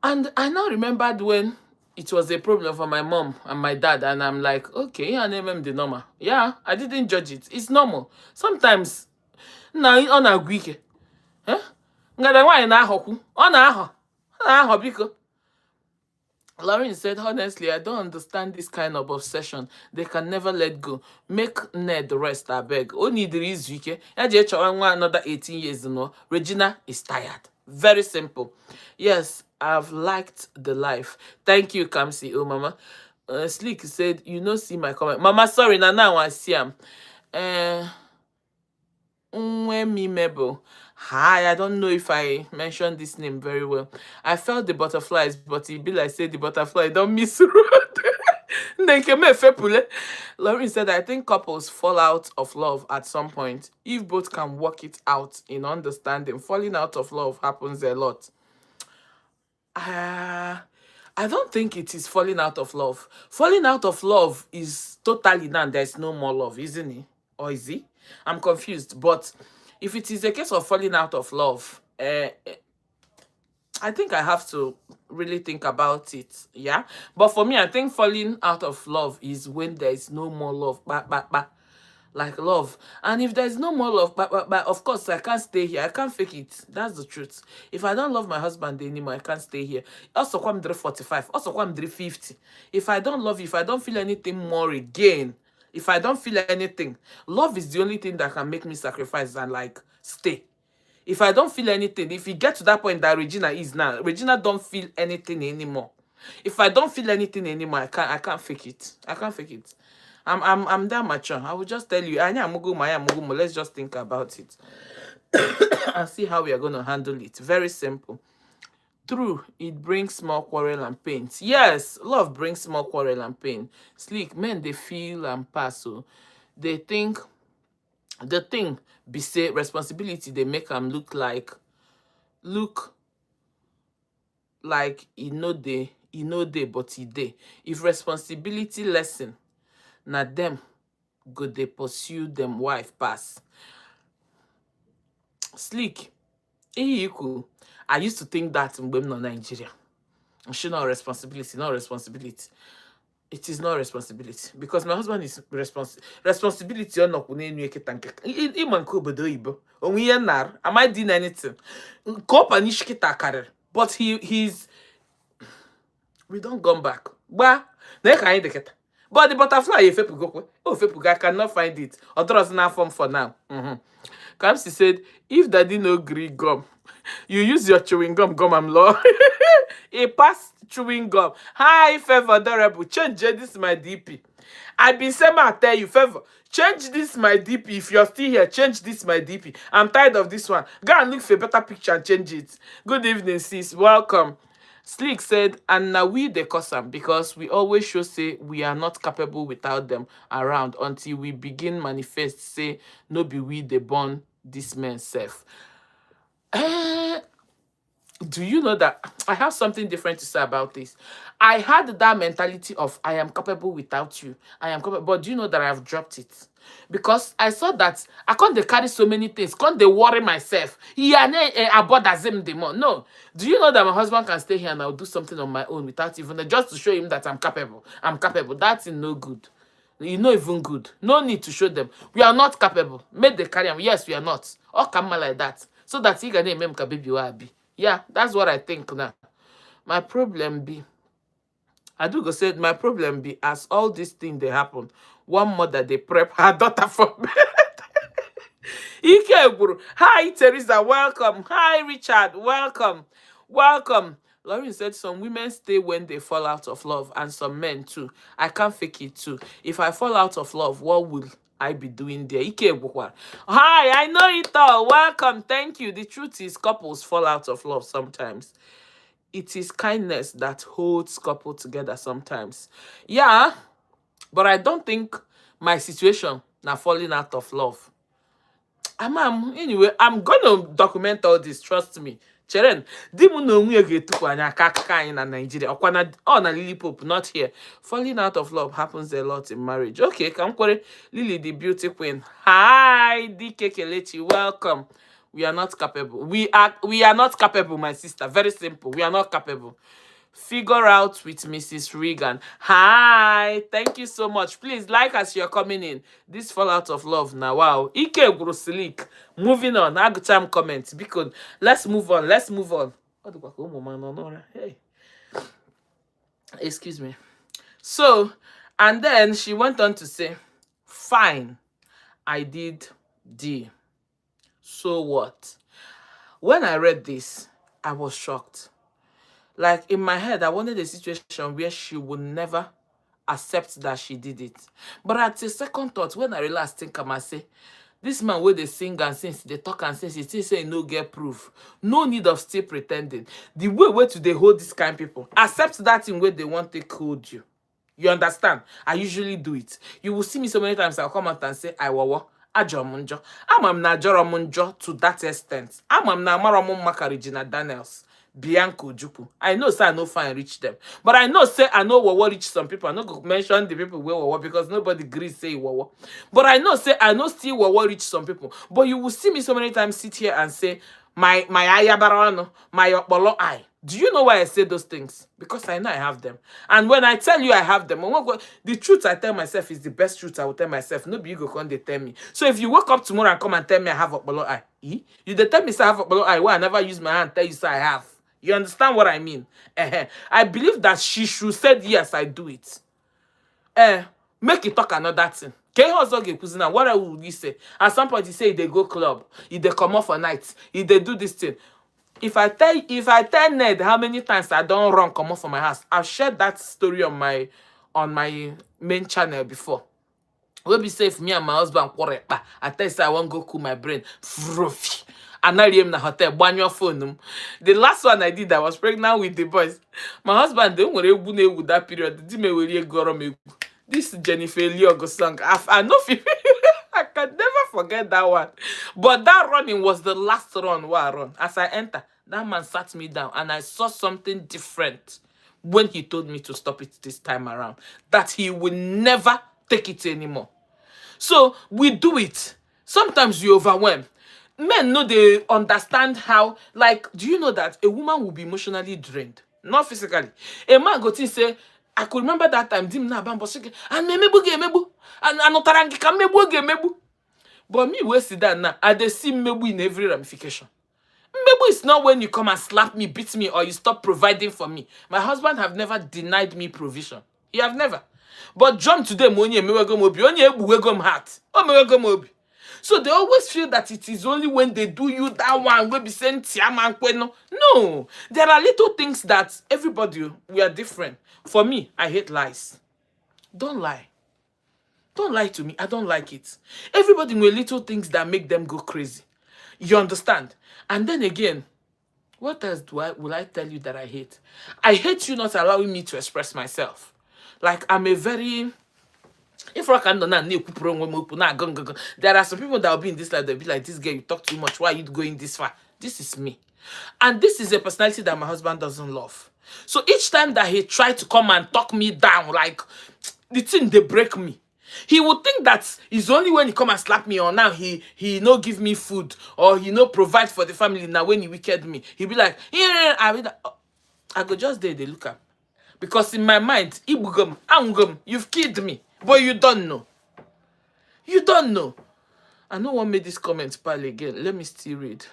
And I now remembered when it was a problem for my mom and my dad, and I'm like, okay, I name him the normal. Yeah, I didn't judge it. It's normal. Sometimes, now on a week, Lauren said, honestly, I don't understand this kind of obsession. They can never let go. Make Ned rest, I beg. Only the reason another 18 years, Regina is tired. Very simple. Yes, I've liked the life. Thank you, Kamsi. Oh, Mama. Slick said, see my comment. Mama, sorry, now I see him. Mebo. Hi, I don't know if I mentioned this name very well. I felt the butterflies, but it be like say the butterfly don't miss road. Lauren said, I think couples fall out of love at some point. If both can work it out in understanding, falling out of love happens a lot. I don't think it is falling out of love. Falling out of love is totally now there's no more love, isn't it? Or is it? I'm confused. But if it is a case of falling out of love, I think I have to really think about it. Yeah. But for me, I think falling out of love is when there is no more love. Like love. And if there's no more love, but of course I can't stay here. I can't fake it. That's the truth. If I don't love my husband anymore, I can't stay here. Also come 45. Also come 50. If I don't love you, if I don't feel anything more again, if I don't feel anything, love is the only thing that can make me sacrifice and like stay. If I don't feel anything, if you get to that point that Regina is now, Regina don't feel anything anymore. If I don't feel anything anymore, I can't fake it. I can't fake it. I'm that mature. I will just tell you, let's just think about it and see how we are going to handle it. Very simple. True, it brings more quarrel and pain. Yes, love brings more quarrel and pain. Sleek, men, they feel and pass. So they think the thing be say responsibility, they make them look like e no dey, but e dey. If responsibility lesson, na them go they pursue them wife pass. Sleek, equal. I used to think that in women Nigeria. She not responsibility, not responsibility. It is not responsibility because my husband is responsibility on not am I doing anything? But he's we don't come back. But the butterfly I cannot find it. Or trust na form for now. Kamsi said, if daddy no gree gum, you use your chewing gum, I'm law. A pass chewing gum. Hi, Favor, adorable. Change this my DP. I been saying I tell you, Favor, change this my DP. If you're still here, change this my DP. I'm tired of this one. Go and look for a better picture and change it. Good evening, sis. Welcome. Sleek said, and now we the cause am because we always show say we are not capable without them around until we begin manifest say no be we the born this man self. Do you know that I have something different to say about this? I had that mentality of I am capable without you. I am capable, but do you know that I have dropped it? Because I saw that I can't carry so many things. Can't they worry myself? No. Do you know that my husband can stay here and I'll do something on my own without even just to show him that I'm capable? I'm capable. That's no good. It's not even good. No need to show them. We are not capable. Make the carry him. Yes, we are not. Or come like that. So that he can name baby be. Yeah, that's what I think now. My problem be, I do go say my problem be as all these things they happen, one mother they prep her daughter for bed. Hi Teresa, welcome. Hi Richard, welcome. Welcome. Lauren said some women stay when they fall out of love and some men too. I can't fake it too. If I fall out of love, what will I be doing there? Hi, I know it all. Welcome. Thank you. The truth is couples fall out of love sometimes. It is kindness that holds couple together sometimes. Yeah, but I don't think my situation now falling out of love. Anyway, I'm gonna document all this, trust me. Cheren, dimu no onwe ga-etukwu anya aka anyị na Nigeria. Ọkwa na Lily Pope, not here. Falling out of love happens a lot in marriage. Okay, come kwere Lily the beauty queen. Hi, DK Kelechi, welcome. We are not capable. We are not capable, my sister. Very simple. We are not capable. Figure out with Mrs. Regan. Hi, thank you so much. Please like as you're coming in. This fallout of love now. Wow. Ike Groslik. Moving on. Agutam comments. Because let's move on. Let's move on. Hey. Excuse me. So, and then she went on to say, fine, I did D. So what? When I read this, I was shocked. Like, in my head, I wanted a situation where she would never accept that she did it. But at the second thought, when I realized, think I say, this man where they sing and since they talk and since he still say no get proof. No need of still pretending. The way to they hold this kind of people. Accept that in way they want to hold you. You understand? I usually do it. You will see me so many times, I'll come out and say, I wawa. Ajomunjo. I'm na Joromunjo to that extent. I'm na Maramon Makarijina Daniels. Bianco Jupu. I know say I no fine reach them. But I know say I know what reach some people. I no go mention the people where what because nobody agrees say what. But I know say I know still what reach some people. But you will see me so many times sit here and say my ayabarano, my opolo eye. Do you know why I say those things? Because I know I have them. And when I tell you I have them, the truth I tell myself is the best truth I will tell myself. Nobody you go come they tell me. So if you wake up tomorrow and come and tell me I have a opolo eye, you they tell me say I have a opolo eye where I never use my hand tell you say I have. You understand what I mean? I believe that she should say yes, I do it. Make it talk another thing. What would you say? At some point, you say they go club, if they come off for nights, if they do this thing. If I tell Ned how many times I don't run come off from my house, I've shared that story on my main channel before. Will be safe, me and my husband quarrel. I tell you, I won't go cool my brain. And I am in the hotel, ban your phone. The last one I did, I was pregnant with the boys. My husband don't worry with that period. This Jennifer Liogo song. I know I can never forget that one. But that running was the last run where I run. As I enter, that man sat me down and I saw something different when he told me to stop it this time around. That he will never take it anymore. So we do it. Sometimes you overwhelm. Men know they understand how, like, do you know that a woman will be emotionally drained? Not physically. A man go to say, I could remember that time, dim na bambo and mebu and anotarangi can mebu. But me we see that now, I dey see mebu in every ramification. Mebu is not when you come and slap me, beat me, or you stop providing for me. My husband have never denied me provision. He have never. But jump to them only heart. Oh, so they always feel that it is only when they do you that one will be saying no. There are little things that everybody, we are different. For me, I hate lies. Don't lie. Don't lie to me. I don't like it. Everybody with little things that make them go crazy. You understand? And then again, what else will I tell you that I hate? I hate you not allowing me to express myself. Like I'm a very... If I can there are some people that will be in this life, they'll be like, this girl, you talk too much. Why are you going this far? This is me. And this is a personality that my husband doesn't love. So each time that he tried to come and talk me down, like the thing, they break me. He would think that it's only when he come and slap me or now he no give me food or he no provide for the family. Now when he wicked me, he'll be like, yeah, I go just there, they look up. Because in my mind, you've killed me. But you don't know. You don't know. I no one made this comment pal again. Let me still read.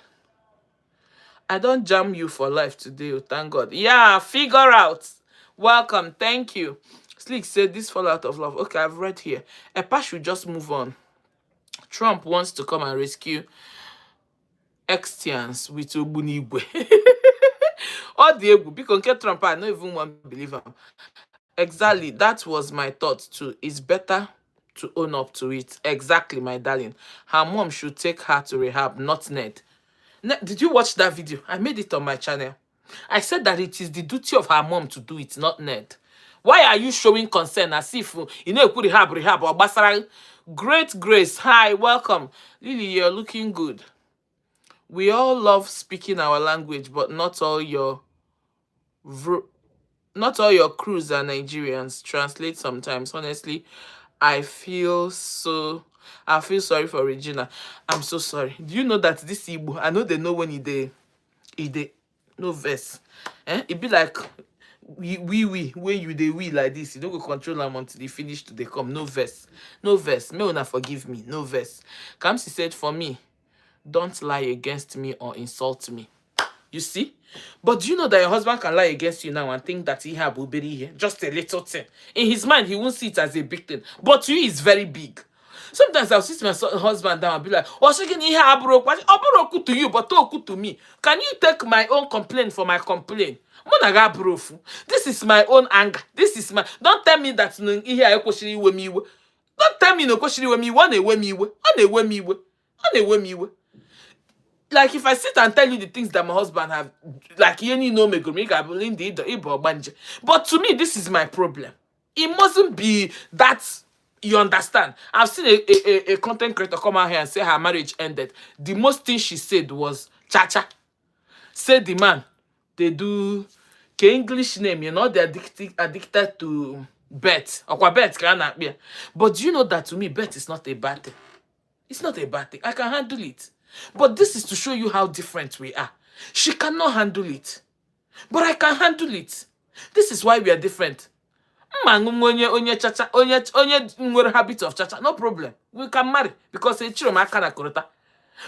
I don't jam you for life today, oh, thank God. Yeah, figure out. Welcome, thank you. Slick said this fallout of love. Okay, I've read here. Epa should just move on. Trump wants to come and rescue Extians with Obunigwe. All the Ebu. Because Trump, I don't even want to believe him. Exactly, that was my thought too. It's better to own up to it. Exactly, my darling. Her mom should take her to rehab, not Ned. Did you watch that video? I made it on my channel. I said that it is the duty of her mom to do it, not Ned. Why are you showing concern as if you know put rehab or basara? Great Grace, hi, welcome. Lily, you're looking good. We all love speaking our language, but not all your crews are Nigerians. Translate sometimes. Honestly, I feel sorry for Regina. I'm so sorry. Do you know that this Igbo, I know they know when it no verse. It be like we when you they we like this, you don't go control them until they finish to they come. No verse. No verse. May una forgive me. No verse. Kamsi said, for me, don't lie against me or insult me. You see? But do you know that your husband can lie against you now and think that he have Uberi here? Just a little thing. In his mind, he won't see it as a big thing. But to you, it's very big. Sometimes I'll sit my husband down and be like, oh, so can you hear Aburo to you, but to me? Can you take my own complaint for my complaint? This is my own anger. This is my... Don't tell me that don't tell me no question with me. Like if I sit and tell you the things that my husband have, like you know me, but to me, this is my problem. It mustn't be that. You understand? I've seen a content creator come out here and say her marriage ended. The most thing she said was cha-cha. Say the man, they do English name, they're addicted to bet. Okwa bet can be. But do you know that to me, bet is not a bad thing? It's not a bad thing. I can handle it. But this is to show you how different we are. She cannot handle it. But I can handle it. This is why we are different. Onye chacha, onye nwere habit of chacha, no problem. We can marry because echiro m aka na korota.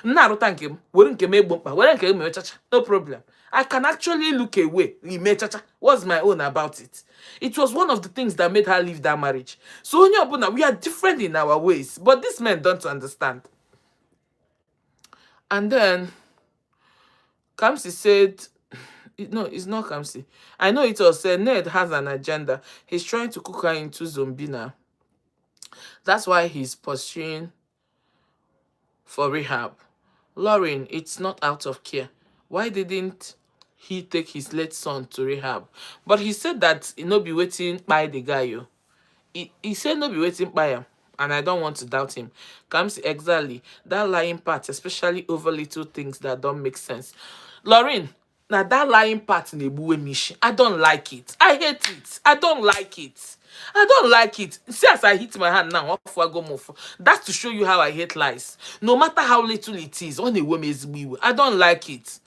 Nna aruta nke m, were nke m egbo mkpa, were nke m chacha, no problem. I can actually look away. Ime chacha. What's my own about it? It was one of the things that made her leave that marriage. So onye obuna, we are different in our ways, but these men don't understand. And then Kamsi said, no, it's not Kamsi. I know it was said Ned has an agenda. He's trying to cook her into zombie now. That's why he's pursuing for rehab. Lauren, it's not out of care. Why didn't he take his late son to rehab? But he said that he no be waiting by the guy. Yo. He said no be waiting by him. And I don't want to doubt him. Comes exactly that lying part, especially over little things that don't make sense. Lauren, now that lying part in the mishi, I don't like it. I hate it. I don't like it. I don't like it. See, as I hit my hand now, off I go move. That's to show you how I hate lies. No matter how little it is, on a woman's will. I don't like it.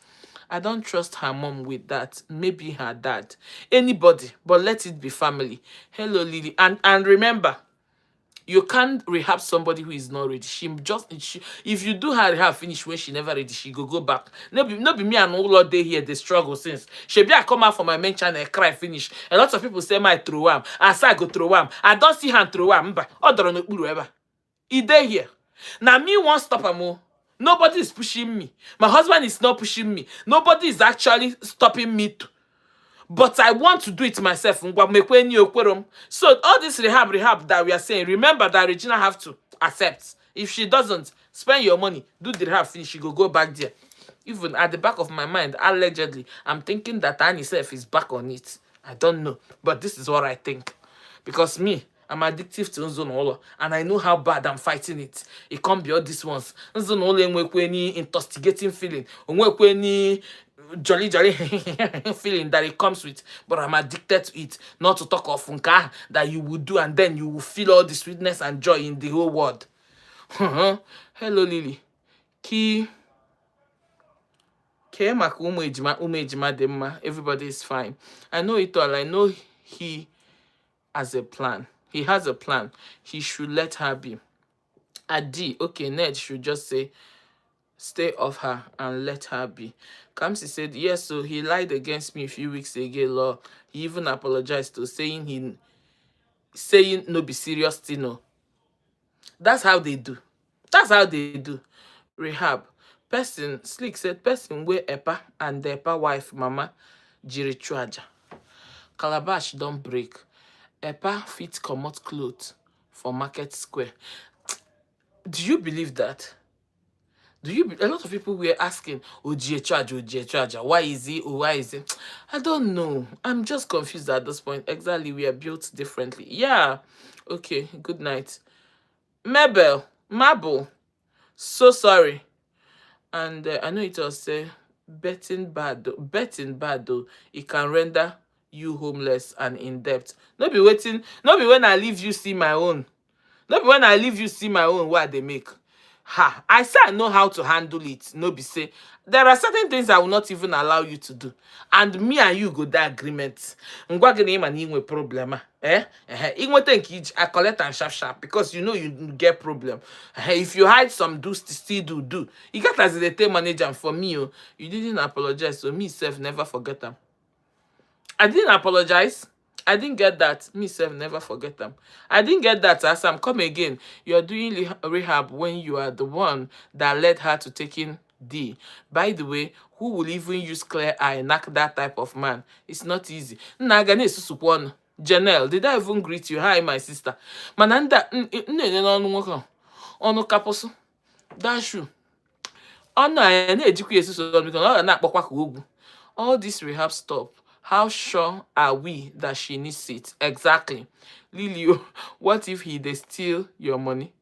I don't trust her mom with that. Maybe her dad. Anybody, but let it be family. Hello, Lily. And remember, you can't rehab somebody who is not ready. If you do her rehab finish when she never ready, she go back. No be me and all day here, they struggle since. She I come out from my main channel, cry finish. A lot of people say my throw am. As I go throw am. I don't see her throw am. Other no ever. He dey here. Now me won't stop am. Nobody is pushing me. My husband is not pushing me. Nobody is actually stopping me too. But I want to do it myself. So all this rehab that we are saying, remember that Regina have to accept. If she doesn't, spend your money, do the rehab finish, she go back there. Even at the back of my mind, allegedly, I'm thinking that Annie self is back on it. I don't know. But this is what I think. Because me, I'm addictive to Nzonolo, and I know how bad I'm fighting it. It can't be all these ones. Nzonolo ain't any intoxicating feeling. Any jolly feeling that it comes with, but I'm addicted to it. Not to talk of unka that you will do, and then you will feel all the sweetness and joy in the whole world. Hello, Lily. Everybody is fine. I know it all. I know he has a plan. He has a plan. He should let her be. Adi, okay, Ned should just say, stay off her and let her be. Kamsi said, yes, so he lied against me a few weeks ago, Lord. He even apologized to saying no be serious, Tino. That's how they do. That's how they do. Rehab. Person, Slick said, person where Epa and the Epa wife, Mama, Jiri Chuaja. Calabash don't break. Epa fit comot clothes for Market Square. Do you believe that? A lot of people were asking, Ojie charge, why is he? Why is it? I don't know. I'm just confused at this point. Exactly, we are built differently. Yeah. Okay, good night. Marble. So sorry. And I know it was betting bad though. It can render you homeless and in debt. No be when I leave you see my own. No be when I leave you see my own what they make. Ha! I say I know how to handle it. No be say there are certain things I will not even allow you to do. And me and you go that agreement. Problem. I collect and sharp because you know you get problem. If you hide some still do. You got as the tail manager for me, you didn't apologize. So me self never forget them. I didn't apologize. I didn't get that. Me self never forget them. I didn't get that. Asam, come again. You're doing rehab when you are the one that led her to taking D. By the way, who will even use clear eye knock that type of man? It's not easy. Janelle, did I even greet you? Hi, my sister. Mananda, ono kaposo. Dashu. Oh no, I need education because all this rehab stop. How sure are we that she needs it? Exactly. Lily, what if they steal your money?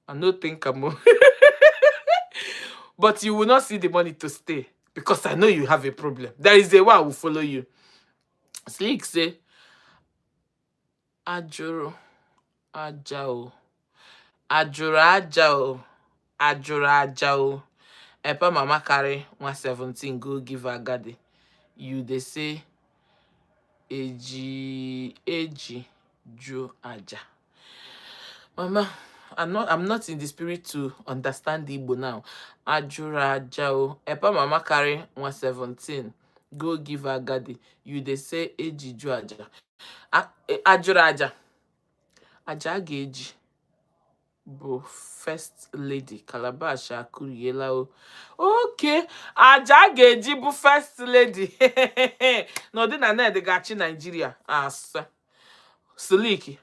I no think I'm but you will not see the money to stay because I know you have a problem. There is a way I will follow you. Slick say, Ajuro, Ajao, Ajura Ajao, Ajura Ajao. Epa mama carry 117 go give her gadi. You they say Eji Ju Aja. Mama, I'm not in the spirit to understand Igbo now. Ajura Ajao. Epa mama carry 117. Go give her gadi. You they say Eji Ju Aja. Ajura Aja. Aja Geji. Bo first lady Calabash Akuriela o. Okay, Aja Geji bu first lady. No, di na de gachi Nigeria. Siliki.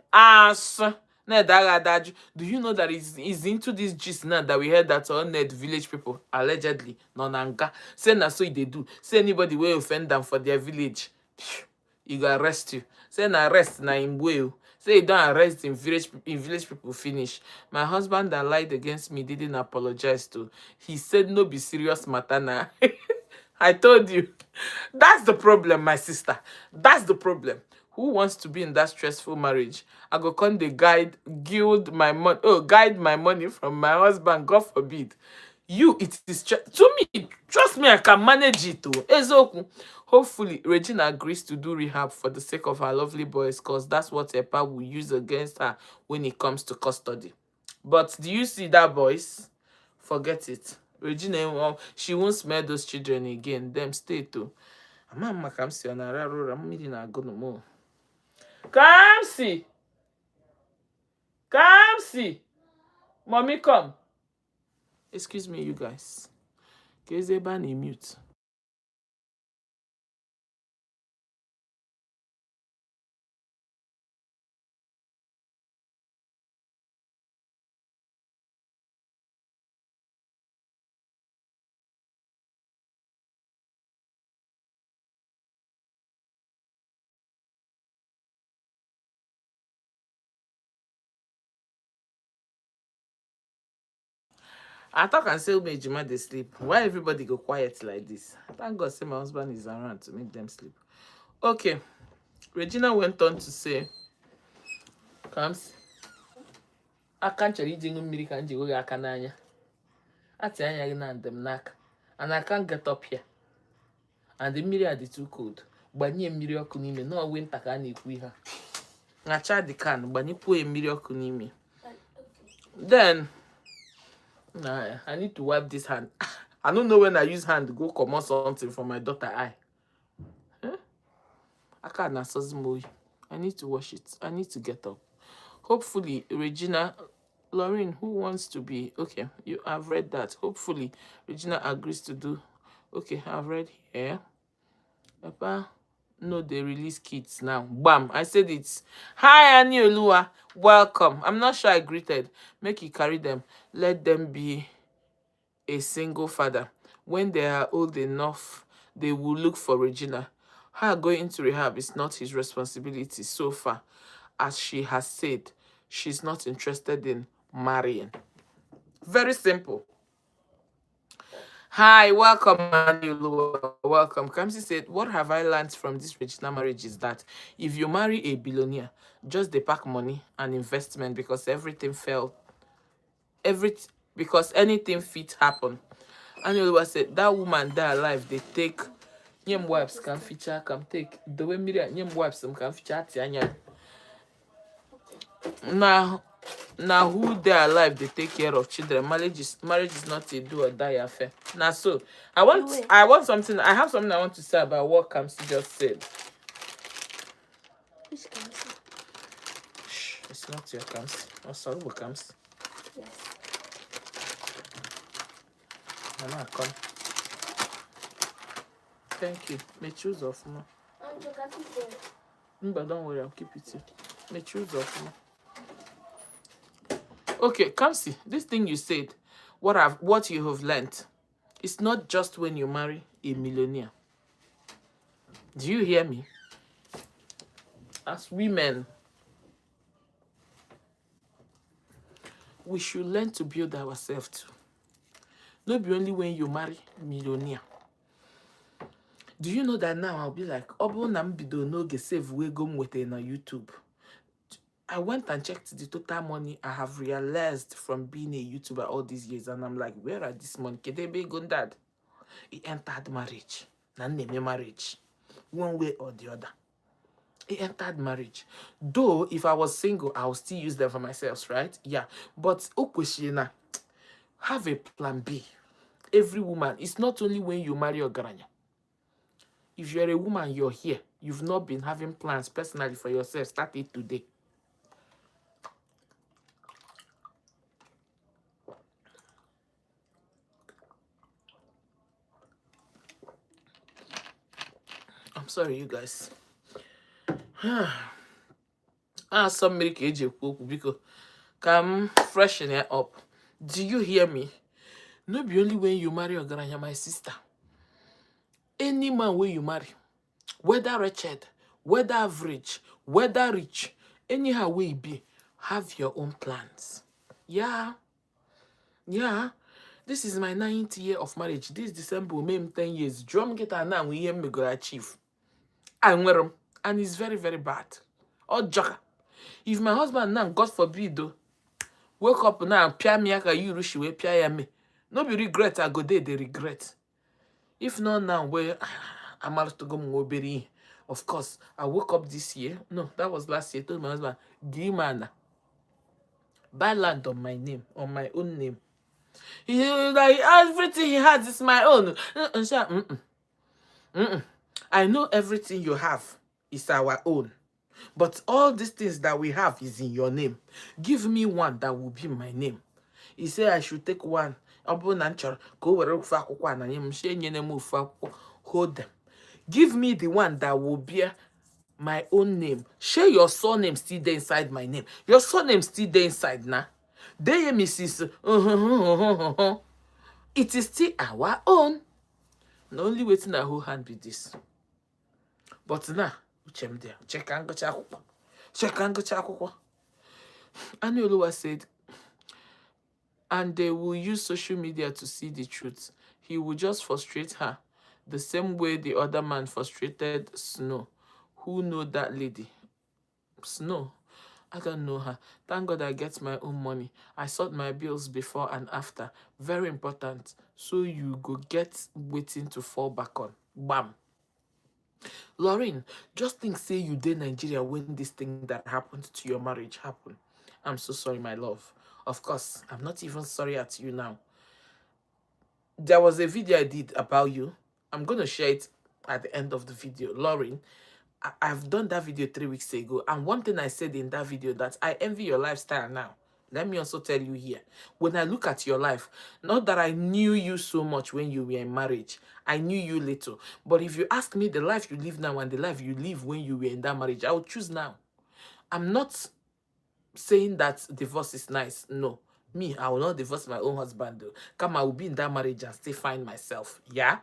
Do you know that is into this gist now that we heard that all Ned village people allegedly nonanga say na so they do. Say anybody will offend them for their village, he go arrest you. Say na arrest na him way. Say you don't arrest in village people finish. My husband that lied against me didn't apologize to. He said no be serious matter now. I told you. That's the problem, my sister. That's the problem. Who wants to be in that stressful marriage? I go come the guide guide my money from my husband, God forbid. You, it is to me, trust me, I can manage it too. Ezoku. Hopefully, Regina agrees to do rehab for the sake of her lovely boys, because that's what Epa will use against her when it comes to custody. But do you see that, boys? Forget it. Regina, she won't smell those children again. Them stay too. Mama Kamsi on a raro ramidi na go no more. Kamsi! Kamsi! Mommy, come. Excuse me, you guys. Kezebani mute. I talk and say Ejima they sleep. Why everybody go quiet like this? Thank God say my husband is around to make them sleep. Okay. Regina went on to say, Comes. I can't chọrọ iji ṅụ mmiri ka m ji weghe aka n'anya. Ati anya gị na ndem n'aka. And I can't get up here. And the mmiri are too cold. Gbanye mmiri ọkụ n'ime. No winter ka a na-ekwu ihe. Ngacha the can. Gbanyekwa mmiri ọkụ n'ime. Then I need to wipe this hand. I don't know when I use hand to go comot something from my daughter eye. I need to wash it. I need to get up. Hopefully, Regina, Lauren, who wants to be okay? You have read that. Hopefully, Regina agrees to do. Okay, I've read here. Papa, no, they release kids now. Bam! I said it. Hi, Annie Olua. Welcome. I'm not sure I greeted. Make you carry them. Let them be a single father. When they are old enough, they will look for Regina. Her going into rehab is not his responsibility so far. As she has said, she's not interested in marrying. Very simple. Hi, welcome, Manulu. Welcome. Kamsi said, what have I learned from this Regina marriage is that if you marry a billionaire, just they pack money and investment because because anything fit happen. Anulu said, that woman that alive, they take nyem wipes can feature can take the way media nyem wipes them can feature anya. Now who they are alive they take care of children. Marriage is not a do or die affair. Now so I want something. I have something I want to say about what Kamsi just said. Which Kamsi? Shh, it's not your Kamsi. Oh, sorry, Kamsi. Yes. Mama, come. Thank you. May choose off more. But don't worry, I'll keep it here. May choose off more. Okay, Kamsi, this thing you said, what you have learned, it's not just when you marry a millionaire. Do you hear me? As women, we should learn to build ourselves too. Not be only when you marry millionaire. Do you know that now I'll be like, Obo Nambido no get save we go with na YouTube. I went and checked the total money I have realized from being a YouTuber all these years, and I'm like, where are this money? Kedebe Gundad. He entered marriage. Name marriage. One way or the other. He entered marriage. Though if I was single, I would still use them for myself, right? Yeah. But Okweshina, have a plan B. Every woman, it's not only when you marry Ogaranya. If you're a woman, you're here. You've not been having plans personally for yourself. Start it today. I'm sorry, you guys. Some milk AJ because come freshen it up. Do you hear me? No be only when you marry Ogaranya, my sister. Any man when you marry, whether wretched, whether average, whether rich, anyhow way it be, have your own plans. Yeah. This is my 9th year of marriage. This December will make 10 years. Drum get now we hear me go achieve. And it's very, very bad. Or joker. If my husband now, God forbid, though, wake up now and pia me aka you rush we pia me. No be regret, I go there, they regret. If not now, where I'm out to go moberi. Of course, I woke up this year. No, that was last year. I told my husband, Gimana, buy land on my name, on my own name. He like everything he has is my own. I know everything you have is our own. But all these things that we have is in your name. Give me one that will be my name. He said I should take one. Hold them. Give me the one that will bear my own name. Share your surname still there inside my name. Your surname still there inside now. There, Mrs. It is still our own. The only waiting a whole hand be this. But now, check and go chakwa. Anioluwa said, and they will use social media to see the truth. He will just frustrate her the same way the other man frustrated Snow. Who know that lady? Snow. I don't know her. Thank God I get my own money. I sort my bills before and after. Very important. So you go get waiting to fall back on. Bam. Lauren, just think say you did Nigeria when this thing that happened to your marriage happened. I'm so sorry, my love. Of course, I'm not even sorry at you now. There was a video I did about you. I'm going to share it at the end of the video. Lauren, I've done that video 3 weeks ago. And one thing I said in that video that I envy your lifestyle now. Let me also tell you here. When I look at your life, not that I knew you so much when you were in marriage. I knew you little. But if you ask me the life you live now and the life you live when you were in that marriage, I would choose now. I'm not saying that divorce is nice. No. Me, I will not divorce my own husband though. Come, I will be in that marriage and still find myself. Yeah?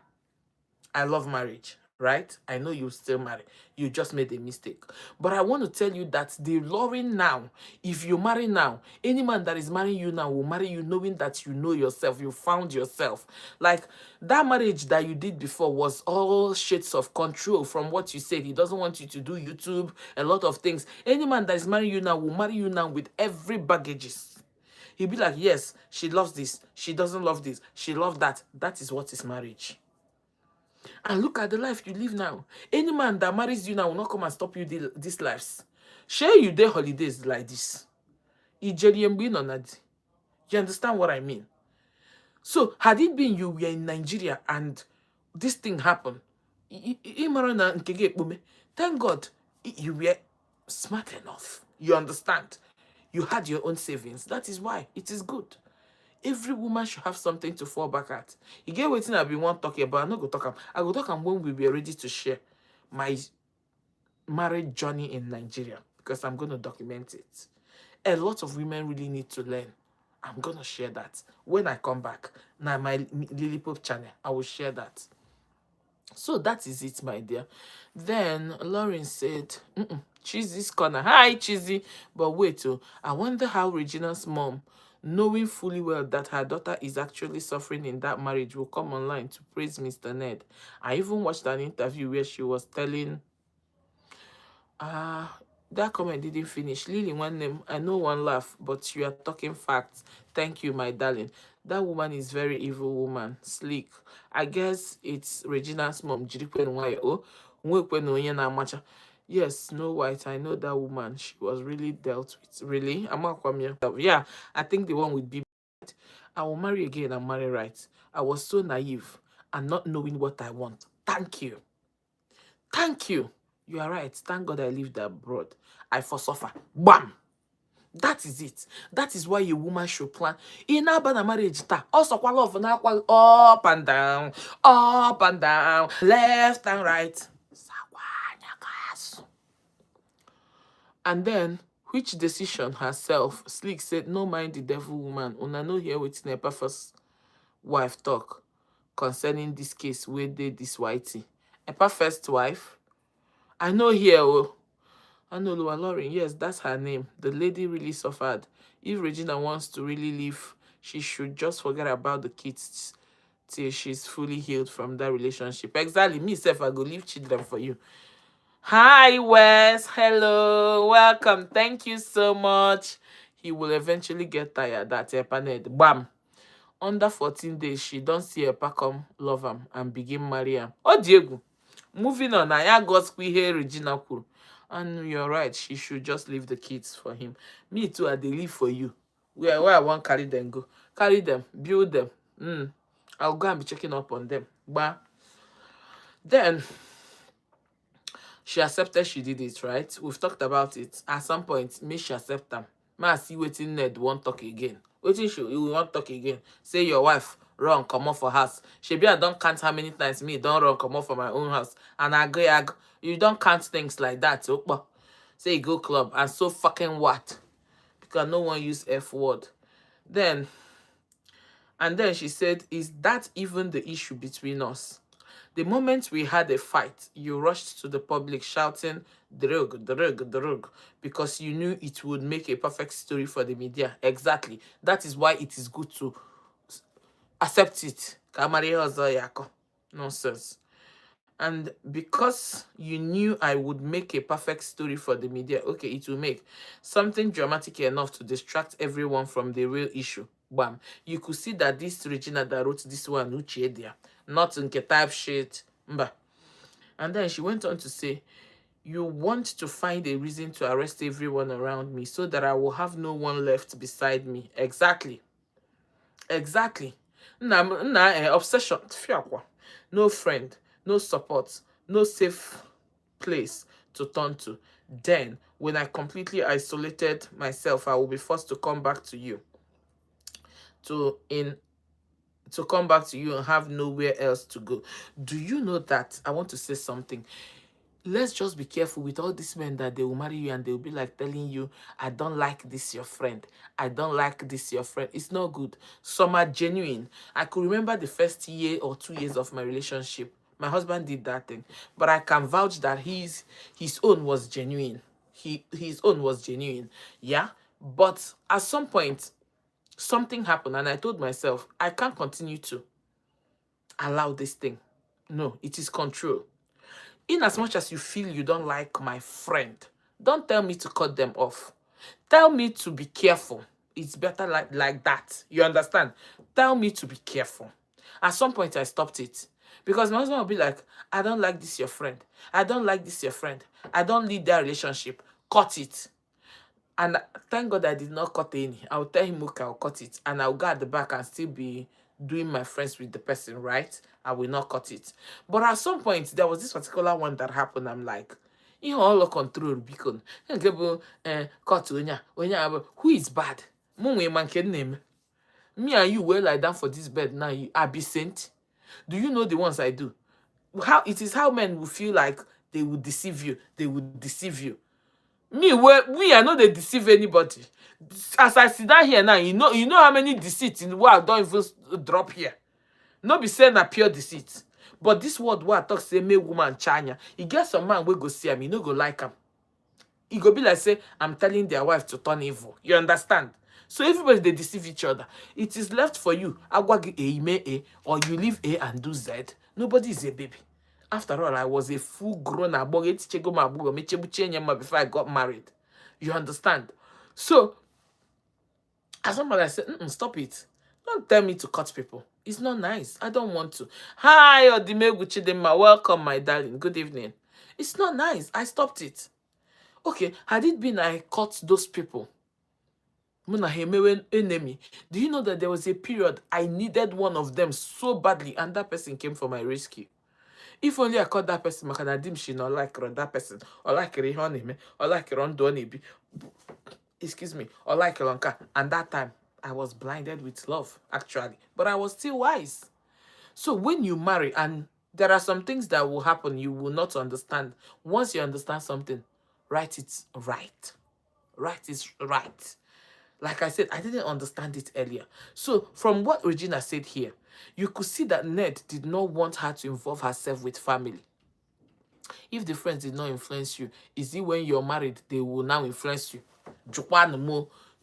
I love marriage, right? I know you still marry. You just made a mistake. But I want to tell you that the Lauren now, if you marry now, any man that is marrying you now will marry you knowing that you know yourself, you found yourself. Like that marriage that you did before was all shades of control from what you said. He doesn't want you to do YouTube, a lot of things. Any man that is marrying you now will marry you now with every baggages. He'll be like, yes, she loves this. She doesn't love this. She loves that. That is what is marriage. And look at the life you live now. Any man that marries you now will not come and stop you these lives. Share you day holidays like this. You understand what I mean? So, had it been you were in Nigeria and this thing happened, thank God you were smart enough. You understand? You had your own savings. That is why it is good. Every woman should have something to fall back at. You get waiting I be want talking about. I'm not go talk. I go talk when we be ready to share my marriage journey in Nigeria because I'm going to document it. A lot of women really need to learn. I'm going to share that when I come back. Now my Lily Pope channel, I will share that. So that is it, my dear. Then Lauren said, Cheesy's corner. Hi, Cheesy. But wait, oh, I wonder how Regina's mom, knowing fully well that her daughter is actually suffering in that marriage, will come online to praise Mr. Ned. I even watched an interview where she was telling, that comment didn't finish. Lily, one name, I know one laugh, but you are talking facts. Thank you, my darling. That woman is very evil woman. Sleek. I guess it's Regina's mom. Jirikwen Wai. Oh, Nwekwen Onye na Amacha. Yes, Snow White. I know that woman. She was really dealt with. Really? Amakwamia. Yeah, I think the one with BB. I will marry again and marry right. I was so naive and not knowing what I want. Thank you. Thank you. You are right. Thank God I lived abroad. I for suffer. Bam! That is it. That is why a woman should plan. In a marriage, also love up and down, left and right. And then, which decision herself? Sleek said, no mind the devil woman. Una no hear waiting a first wife talk concerning this case where they this whitey. Epa first wife. I know here, oh. I know Loa Lauren, yes, that's her name. The lady really suffered. If Regina wants to really live, she should just forget about the kids till she's fully healed from that relationship. Exactly. Me, self, I go leave children for you. Hi, Wes. Hello. Welcome. Thank you so much. He will eventually get tired. That's Epaned. Bam. Under 14 days, she don't see Epa come love him and begin marry him. Oh, Diego. Moving on, I got here Regina Kuru. And you're right, she should just leave the kids for him. Me too, I dey leave for you. Where I want carry them go. Carry them, build them. I'll go and be checking up on them. But then she accepted she did it, right? We've talked about it. At some point, me she accept them. May I see waiting Ned won't talk again. Waiting she will won't talk again. Say your wife run come off for house. She be I don't count how many times me don't run come off for my own house. And I agree, you don't count things like that. So, say you go club and so fucking what? Because no one use F word. Then she said, is that even the issue between us? The moment we had a fight, you rushed to the public shouting, drug, drug, drug, because you knew it would make a perfect story for the media. Exactly. That is why it is good to accept it. Nonsense. And because you knew I would make a perfect story for the media, okay, it will make something dramatic enough to distract everyone from the real issue. Bam. You could see that this Regina that wrote this one, Uchedia, not in type shit. Mba. And then she went on to say, you want to find a reason to arrest everyone around me so that I will have no one left beside me. Exactly. Exactly. Obsession. No friend, no support, no safe place to turn to. Then, when I completely isolated myself, I will be forced to come back to you. To come back to you and have nowhere else to go. Do you know that? I want to say something. Let's just be careful with all these men that they will marry you and they will be like telling you, I don't like this your friend. I don't like this your friend. It's not good. Some are genuine. I could remember the first year or 2 years of my relationship. My husband did that thing. But I can vouch that his own was genuine. His own was genuine. Yeah? But at some point, something happened and I told myself, I can't continue to allow this thing. No, it is control. In as much as you feel you don't like my friend, don't tell me to cut them off. Tell me to be careful. It's better like that. You understand? Tell me to be careful. At some point, I stopped it. Because my husband will be like, I don't like this your friend. I don't like this your friend. I don't need that relationship. Cut it. And thank God I did not cut any. I'll tell him, okay, I'll cut it. And I'll go at the back and still be doing my friends with the person, right? I will not cut it. But at some point, there was this particular one that happened. I'm like, you know, all control beacon. Cut who is bad? Me and you were like that for this bed now. I be sent. Do you know the ones I do? How men will feel like they will deceive you. They will deceive you. Me, I know they deceive anybody. As I sit down here now, you know how many deceits in the world don't even drop here. No be saying a pure deceit. But this word what I talk say make woman chanya. You get some man we go see him, you no go like him. It go be like say I'm telling their wife to turn evil. You understand? So everybody they deceive each other. It is left for you. Agwagi A, me A, or you leave A and do Z. Nobody is a baby. After all, I was a full grown before I got married. You understand? So as somebody I said, stop it. Don't tell me to cut people. It's not nice. I don't want to. Hi, Odimegu Chidema. Welcome, my darling. Good evening. It's not nice. I stopped it. Okay, had it been I caught those people, enemy, do you know that there was a period I needed one of them so badly and that person came for my rescue? If only I caught that person, she not like that person, or like Rihonime, or like Rondonibi, excuse me, or like Lonka. And that time, I was blinded with love, actually. But I was still wise. So when you marry, and there are some things that will happen you will not understand. Once you understand something, write it right. Right is right. Like I said, I didn't understand it earlier. So from what Regina said here, you could see that Ned did not want her to involve herself with family. If the friends did not influence you, is it when you're married, they will now influence you?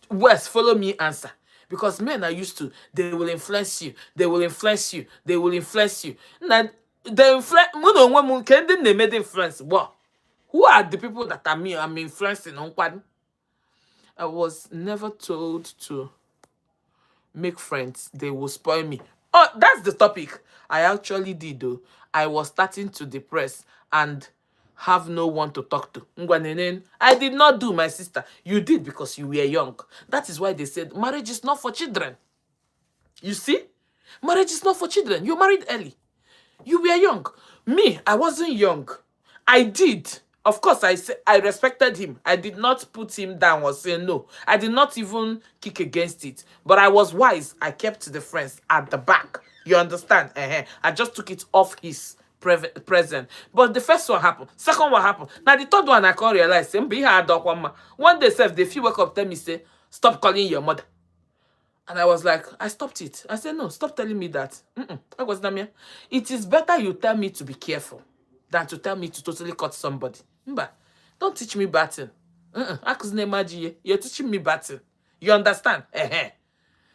West, follow me answer. Because men are used to, they will influence you, they will influence you, they will influence you. Now, the influence. What? Who are the people that I'm influencing on? I was never told to make friends. They will spoil me. Oh, that's the topic. I actually did though. I was starting to depress and have no one to talk to. I did not do, my sister. You did because you were young. That is why they said marriage is not for children. You see? Marriage is not for children. You married early. You were young. Me, I wasn't young. I did. Of course, I respected him. I did not put him down or say no. I did not even kick against it. But I was wise. I kept the friends at the back. You understand? I just took it off his present. But the first one happened. Second one happened. Now the third one I can't realize. One day, they feel wake up, tell me, say, stop calling your mother. And I was like, I stopped it. I said, no, stop telling me that. It is better you tell me to be careful than to tell me to totally cut somebody. Don't teach me batting. You're teaching me batting. You understand?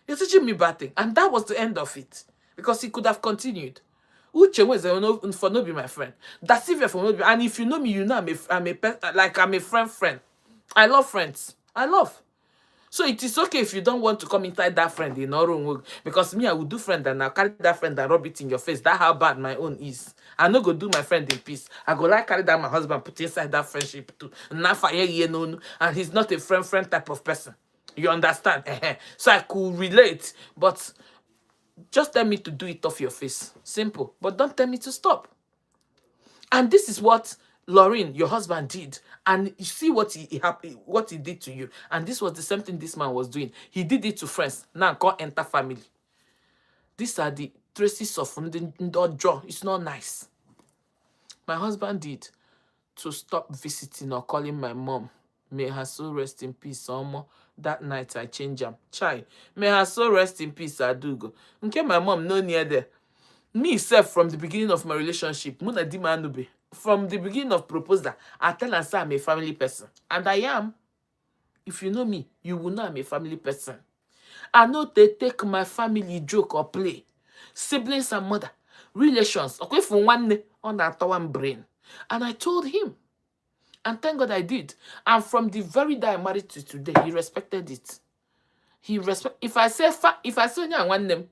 You're teaching me batting. And that was the end of it. Because he could have continued. Uche was for no be my friend. That's if you're for no be. And if you know me, you know I'm a friend. I love friends. I love. So it is okay if you don't want to come inside that friend in our room. Because me, I will do friend and I'll carry that friend and rub it in your face. That's how bad my own is. I no go do my friend in peace. I go like carry that my husband, put inside that friendship too. And he's not a friend type of person. You understand? So I could relate. But just tell me to do it off your face. Simple. But don't tell me to stop. And this is what Lauren, your husband, did. And you see what he did to you. And this was the same thing this man was doing. He did it to friends. Now can't enter family. These are the traces of the jaw. It's not nice. My husband did to stop visiting or calling my mom. May her soul rest in peace. That night I changed him. Chai. May her soul rest in peace, Adugo. Okay, my mom no near there. Me self from the beginning of my relationship, from the beginning of proposal, I tell her I'm a family person. And I am. If you know me, you will know I'm a family person. I know they take my family joke or play. Siblings and mother. Relations. Okay, for one day, on that one brain. And I told him. And thank God I did. And from the very day I married to today, he respected it. If I say one name,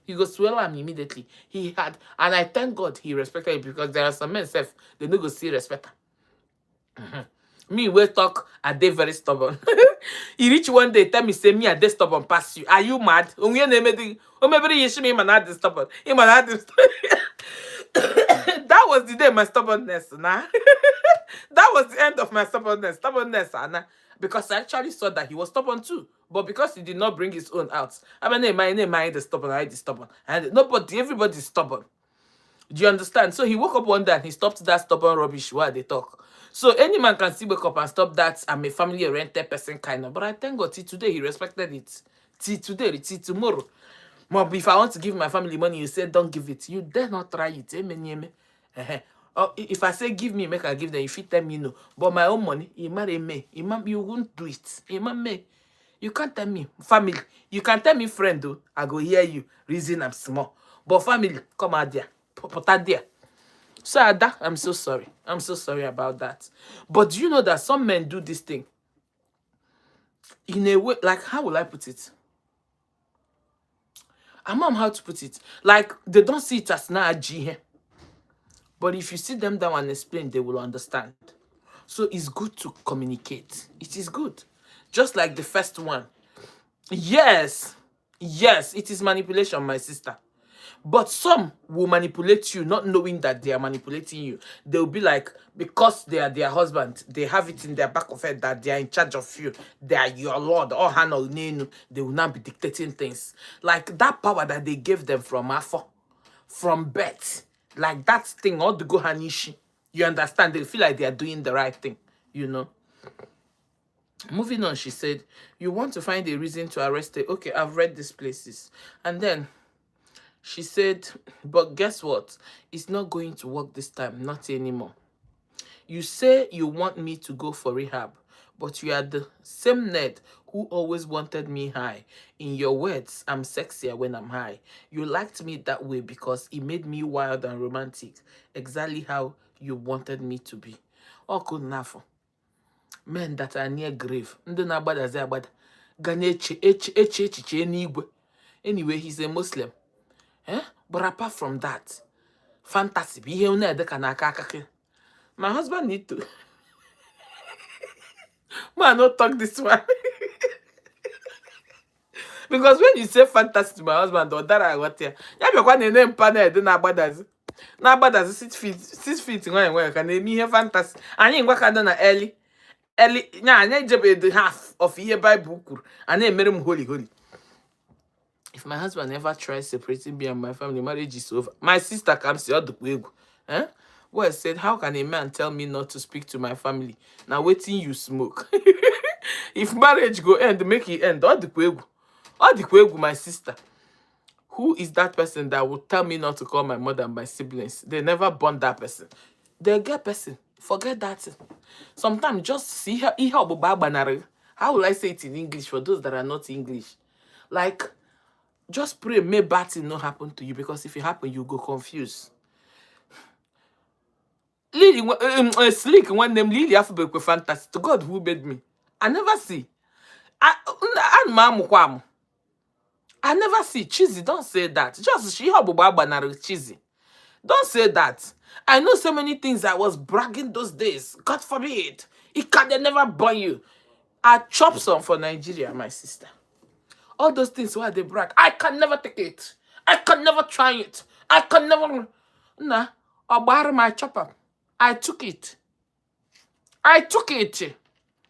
he goes, well, I'm immediately. He had, and I thank God he respected it because there are some men self, they don't go see respect. Me, we talk, are they very stubborn? He reach one day, tell me, say me, are they stubborn past you? Are you mad? That was the day my stubbornness, nah. That was the end of my stubbornness. Because I actually saw that he was stubborn too. But because he did not bring his own out. I mean, my name is stubborn, I is stubborn. And nobody, everybody's stubborn. Do you understand? So he woke up one day and he stopped that stubborn rubbish while they talk. So any man can still wake up and stop that I'm a family-oriented person kind of. But I thank God till today he respected it. Till today, till tomorrow. Mom, if I want to give my family money, you say don't give it. You dare not try it. Or if I say give me, make I give them. If you tell me no, but my own money, you marry me. You won't do it. Me. You can't tell me family. You can tell me friend though. I go hear you. Reason I'm small. But family, come out there. Put that there. So Ada, I'm so sorry. I'm so sorry about that. But do you know that some men do this thing in a way, like, how will I put it? I mom how to put it. Like, they don't see it as Naji. But if you sit them down and explain, they will understand. So it's good to communicate. It is good. Just like the first one. Yes. Yes, it is manipulation, my sister. But some will manipulate you not knowing that they are manipulating you. They'll be like, because they are their husband, they have it in their back of head that they are in charge of you. They are your lord. Or Hannah, they will not be dictating things. Like that power that they gave them from Afo, from birth. Like that thing, all the go Hanishi. You understand? They feel like they are doing the right thing, you know. Moving on, she said, you want to find a reason to arrest her. Okay, I've read these places. And then she said, but guess what? It's not going to work this time, not anymore. You say you want me to go for rehab, but you are the same Ned who always wanted me high. In your words, I'm sexier when I'm high. You liked me that way because it made me wild and romantic, exactly how you wanted me to be. Oh, good enough. Men that are near grave, ndị na-agbadazi agbada, ga na-eche echiche n'igwe. Anyway, he's a Muslim. But apart from that, fantasy, my husband need to. Man, don't talk this one. Because when you say fantasy to my husband, or that I got here, you have your name panel, then abadazi. Na abadazi 6 feet when can name here fantasy. And you work on early. Nya jebe the half of year Bible, and then made him holy. If my husband ever tries separating me and my family, marriage is over. My sister comes to the way. Well said, how can a man tell me not to speak to my family? Now waiting you smoke. If marriage go end, make it end. All the kwegu, my sister. Who is that person that would tell me not to call my mother and my siblings? They never born that person. They'll get person. Forget that. Sometimes just see how how will I say it in English for those that are not English? Like, just pray, may bad thing not happen to you, because if it happen, you go confused. Lily, Slick, one name Lily alphabet with fantasy. To God who made me. I never see. I never see. Cheesy, don't say that. Just she cheesy. Don't say that. I know so many things I was bragging those days. God forbid. It can never burn you. I chop some for Nigeria, my sister. All those things where they brag. I can never take it. I can never try it. I can never. Nah. Or my chopper. I took it.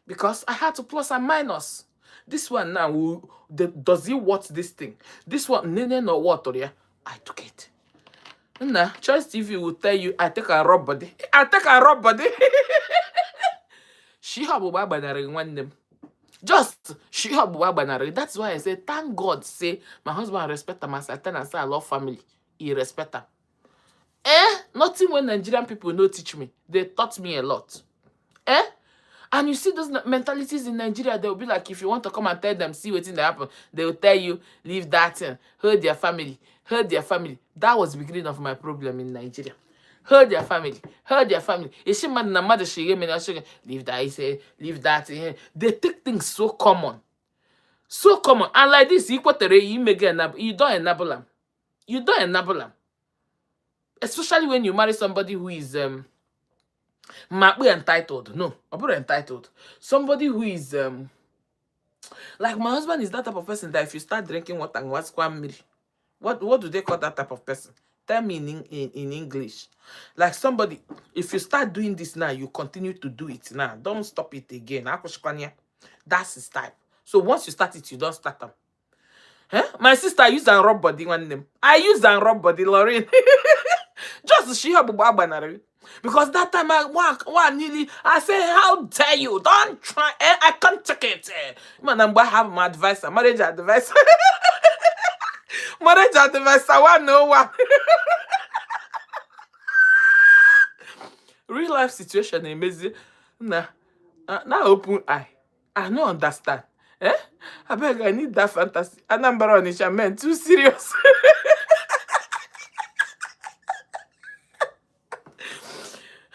Because I had to plus and minus. This one now, does he watch this thing? This one, no water, yeah? I took it. Nah, Choice TV will tell you, I take a rub body. She have one them. Just she have one. That's why I say, thank God, say, my husband respect him as I tell and say I love family. He respect him. Nothing when Nigerian people no teach me. They taught me a lot. And you see those mentalities in Nigeria, they'll be like, if you want to come and tell them, see what's in the happen, they will tell you, leave that in, hurt their family. That was the beginning of my problem in Nigeria. Hurt their family. Is she mad? Mother, she leave that, say, leave that in. They take things so common. And like this, you don't enable them. Especially when you marry somebody who is entitled. No, I'm not entitled. Somebody who is like my husband is that type of person that if you start drinking water and what's what do they call that type of person? Tell me in English. Like somebody, if you start doing this now, you continue to do it now. Don't stop it again. That's his type. So once you start it, you don't start them. My sister used and rub body one name. I used and rub body, Lauren. Just she have a because that time I say, how dare you? Don't try. I can't take it. Man, I'm going to have my advice, marriage advice. Marriage advisor 101. Real life situation amazing. Now open eye. I no understand. Eh? I beg, I need that fantasy. Anambra Onisha men too serious.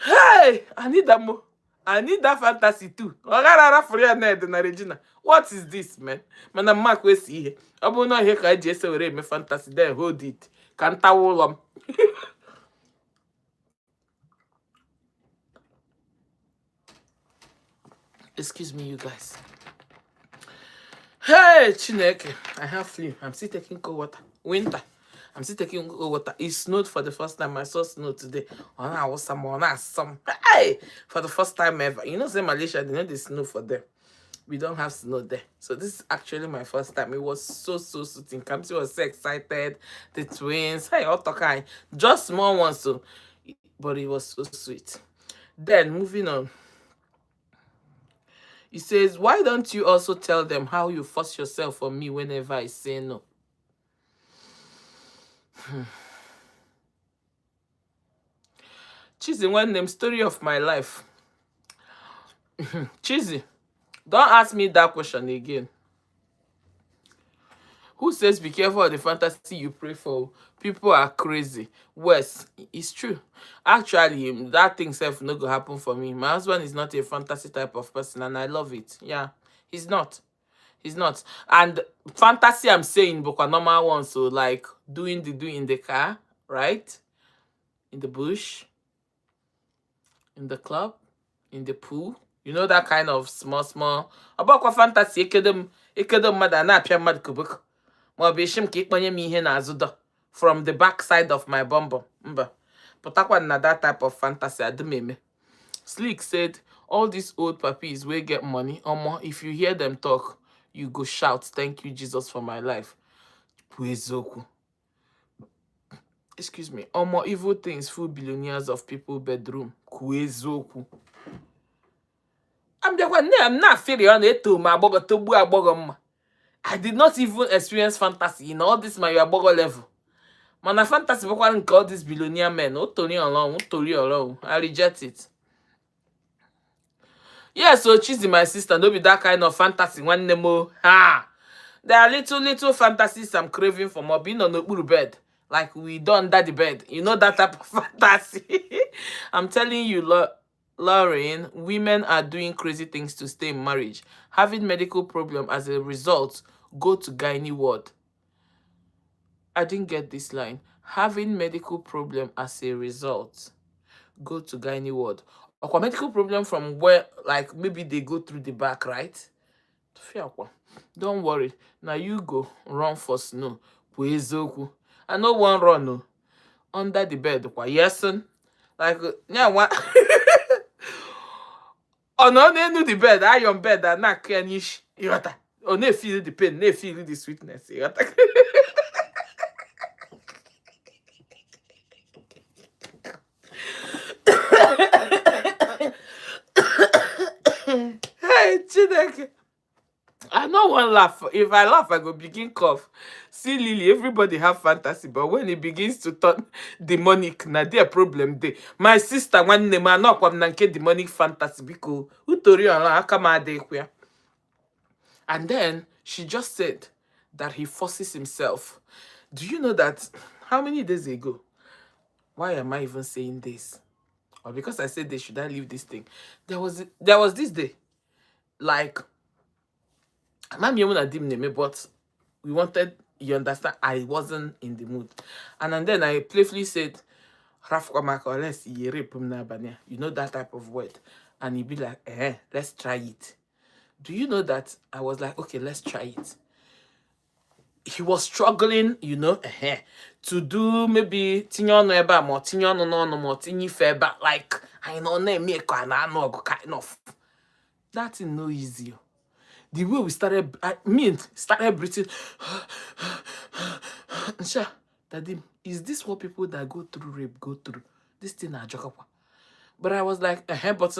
Hey, I need that more. I need that fantasy too. Ogarara for your Ned na Regina. What is this, man? Man, I'm Mark we see here. I will not hear I just say me fantasy. Then hold it. Can't tell Excuse me, you guys. Hey, Chineke. I have flu. I'm still taking cold water. Winter. I'm still taking cold water. It snowed for the first time. I saw snow today. Some. Hey! For the first time ever. You know, say Malaysia, they know the snow for them. We don't have snow there. So this is actually my first time. It was so soothing. Kamsi was so excited. The twins. Hey, all kind. Just small ones, so. But it was so sweet. Then, moving on. He says, why don't you also tell them how you force yourself on me whenever I say no? Cheesy, one name, story of my life. Cheesy, don't ask me that question again. Who says be careful of the fantasy you pray for? People are crazy. Wes, it's true. Actually, that thing self no go happen for me. My husband is not a fantasy type of person, and I love it. Yeah, he's not. He's not. And fantasy, I'm saying, but a normal one. So like doing in the car, right? In the bush, in the club, in the pool. You know that kind of small. About fantasy, ekedem mad na apia mad kubuk. From the back side of my bumbo. But that type of fantasy. Sleek said, all these old puppies will get money. If you hear them talk, you go shout, thank you, Jesus, for my life. Excuse me. Evil things full billionaires of people bedroom. I'm not feeling on it to my bogger. I did not even experience fantasy in all this my yabogo level. Man, fantasy can call this billionaire men. I reject it. Yeah, so Cheesy, my sister, don't be that kind of fantasy. One nemo. There are little fantasies I'm craving for more being on the bed. Like we done under the bed. You know that type of fantasy. I'm telling you, Lauren, women are doing crazy things to stay in marriage. Having medical problem as a result, go to gynae ward. I didn't get this line. Having medical problem as a result, go to gynae ward. Or medical problem from where, like maybe they go through the back, right? Don't worry. Now you go run for snow. I know one run no. Under the bed. Yes, like yeah, what? Oh no, they do the bed. I on bed and not canish. Oh, they feel the pain, they feel the sweetness. Hey, Chineke. I no one laugh. If I laugh, I go begin cough. See, Lily, everybody have fantasy, but when it begins to turn demonic, na their problem dey. My sister, one name, I know nanke demonic fantasy because and then she just said that he forces himself. Do you know that? How many days ago? Why am I even saying this? Or because I said they should I leave this thing? There was this day, like. But we wanted, you understand, I wasn't in the mood. And then I playfully said, you know that type of word. And he'd be like, let's try it. Do you know that I was like, okay, let's try it. He was struggling, you know, to do maybe like I know kind of. That's no easy. The way we started breathing. Daddy, is this what people that go through rape go through? This thing I joke about. But I was like, but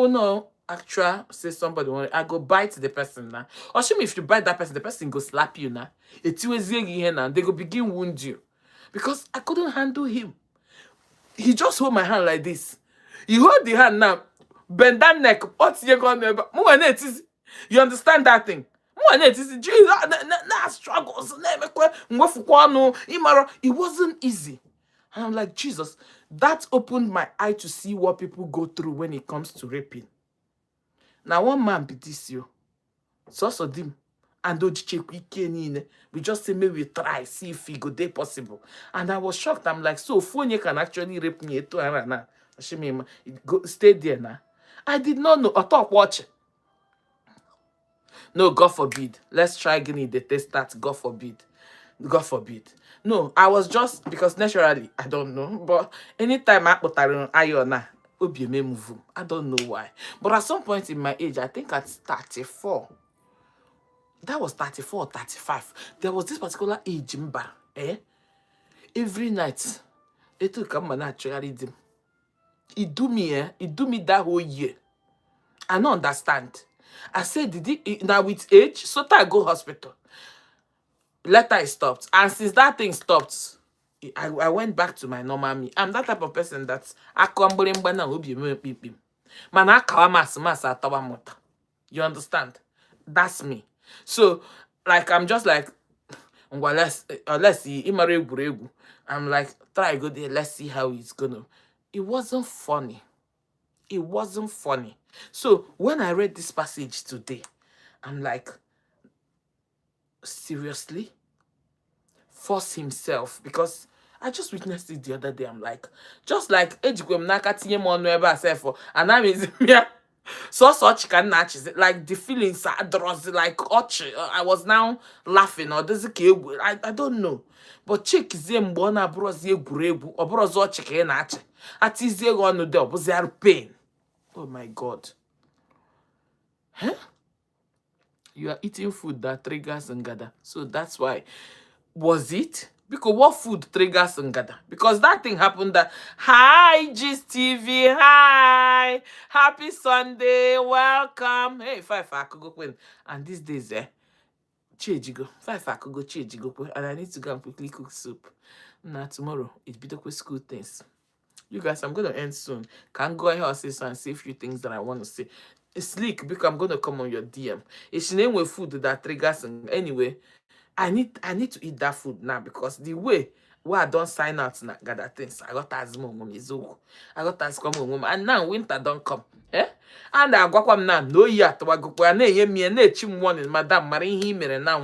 no, actual say somebody want, I go bite the person now. Or show me if you bite that person, the person go slap you now. It's here now. They go begin wound you. Because I couldn't handle him. He just hold my hand like this. He hold the hand now. Bend that neck. What's you gonna do? You understand that thing? Struggles. It wasn't easy. And I'm like, Jesus, that opened my eye to see what people go through when it comes to raping. Now, one man be this you. So dim. And we just say maybe we try, see if it go dey possible. And I was shocked. I'm like, so Fonye can actually rape me now. Stay there now. I did not know. I thought watch. No, God forbid. Let's try getting the test that. God forbid. God forbid. No, I was just because naturally, I don't know. But anytime I put iron, move. I don't know why. But at some point in my age, I think at 34. That was 34 or 35. There was this particular age, mba, every night, it took come naturally them. It do me, It do me that whole year. I don't understand. I said, now with age, so I go hospital. Later it stopped. And since that thing stopped, I went back to my normal me. I'm that type of person that's you understand? That's me. So, like, I'm just like, well, let's see. I'm like, try go there. Let's see how it's gonna. It wasn't funny. It wasn't funny. So when I read this passage today, I'm like, seriously? Force himself, because I just witnessed it the other day. I'm like, just like Ejigwem Naka Tiye and I'm so such can match like the feelings like I was now laughing or does it I don't know. But check them bona bros ye gurebu or bros or chicken natch. At is ye on the door, was there pain? Oh my God. Huh? You are eating food that triggers Ngada. So that's why. Was it? Because what food triggers Ngada? Because that thing happened that, hi, Gist TV, hi, happy Sunday, welcome. Hey, 5 I could go queen. And these days, Chijigo, 5 I could go Chijigo, and I need to go and quickly cook soup. Now, tomorrow, it's be the school things. You guys, I'm going to end soon. Can go ahead and say a few things that I want to say. Sleek, because I'm going to come on your DM. It's name with food that triggers. Anyway, I need to eat that food now, because the way where I don't sign out now, gather things. I got asthma, I got asthma, and now winter don't come. And I got one now, no yet, I go for me and chim warning, Madam Marie mere now.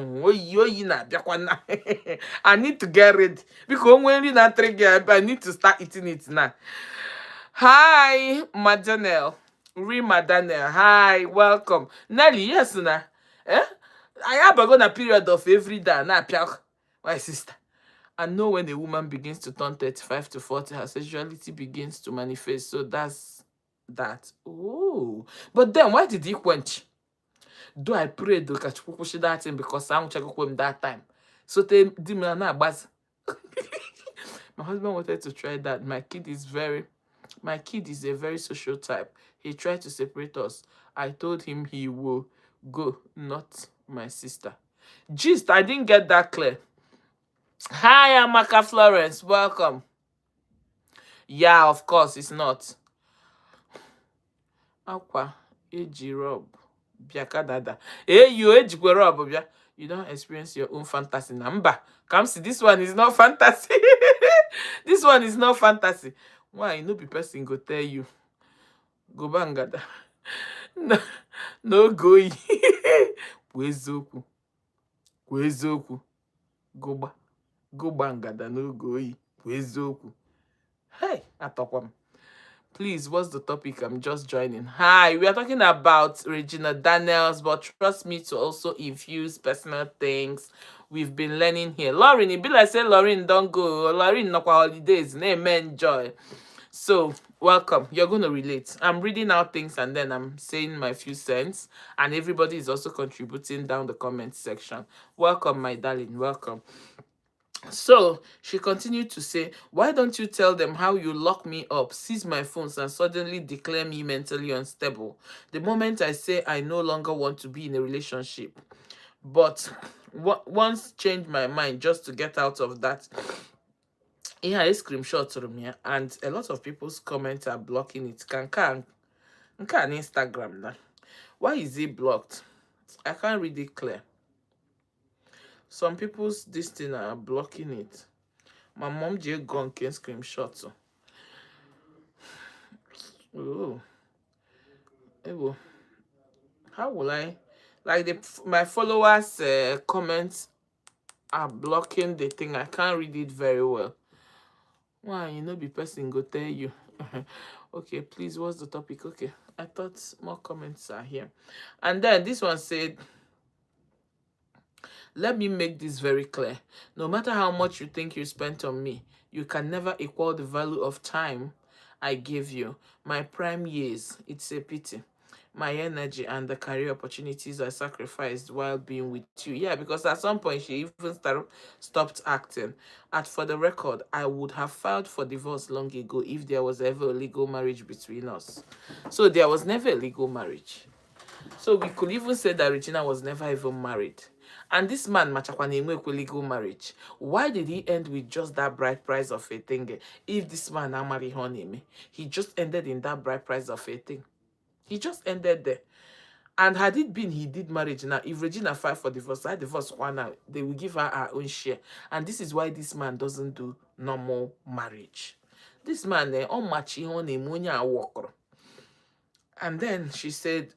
I need to get ready, because when you not trigger, I need to start eating it now. Hi, Madanel. Rima Daniel. Hi, welcome. Nelly, yes, na. I have a period of every day. Now, my sister. I know when a woman begins to turn 35 to 40, her sexuality begins to manifest. So that's that. Oh, but then why did he quench? Do I pray to catch that thing because I won't check him that time? So they demand buzz. My husband wanted to try that. My kid is a very social type. He tried to separate us. I told him he will go, not my sister. Gist, I didn't get that clear. Hi, Amaka Florence. Welcome. Yeah, of course, it's not. Aqua, Eji Rob. Biaka Dada. Hey, you Eji Rob. You don't experience your own fantasy. Namba. Come see, this one is not fantasy. This one is not fantasy. Why? No be person go tell you. Go bangada. No go. Kwezoku. Go bangada no go. Kwezoku. Hey, Atokwam. Please, what's the topic? I'm just joining. Hi, we are talking about Regina Daniels, but trust me to also infuse personal things we've been learning here. Lauren, it be like say Lauren don't go. Lauren no holidays. Name enjoy. So, welcome. You're going to relate. I'm reading out things and then I'm saying my few cents. And everybody is also contributing down the comment section. Welcome, my darling. Welcome. So she continued to say, why don't you tell them how you lock me up, seize my phones, and suddenly declare me mentally unstable? The moment I say I no longer want to be in a relationship, but once changed my mind just to get out of that. Yeah, I screenshot from here, and a lot of people's comments are blocking it. Can Instagram now. Why is it blocked? I can't read it clear. Some people's this thing are blocking it. My mom just gone can screenshot. So. Oh, ewo. How will I? Like my followers' comments are blocking the thing. I can't read it very well. Why you know be person go tell you. Okay, please, what's the topic? Okay, I thought more comments are here. And then this one said, let me make this very clear. No matter how much you think you spent on me, you can never equal the value of time I gave you. My prime years, it's a pity. My energy and the career opportunities I sacrificed while being with you. Yeah, because at some point she even stopped acting. And for the record, I would have filed for divorce long ago if there was ever a legal marriage between us. So there was never a legal marriage. So we could even say that Regina was never even married. And this man, Machakwane Nwekwe, legal marriage. Why did he end with just that bride price of a thing? If this man now marry Honeyme, he just ended in that bride price of a thing. He just ended there. And had it been he did marriage now, if Regina filed for divorce, I divorce one now, they will give her her own share. And this is why this man doesn't do normal marriage. This man, on machi Honeyme, and then she said,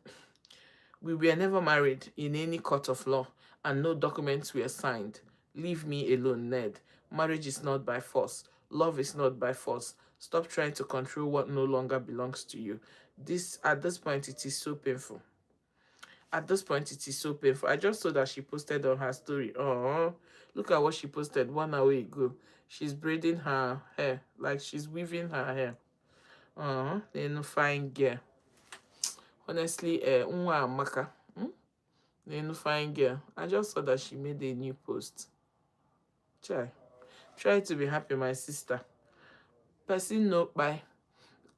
we were never married in any court of law, and no documents were signed. Leave me alone, Ned. Marriage is not by force. Love is not by force. Stop trying to control what no longer belongs to you. At this point, it is so painful. At this point, it is so painful. I just saw that she posted on her story. Oh, look at what she posted 1 hour ago. She's braiding her hair, like she's weaving her hair. Then fine girl. Honestly, Unwa Amaka. Then fine girl. I just saw that she made a new post. Try to be happy, my sister. Person no buy.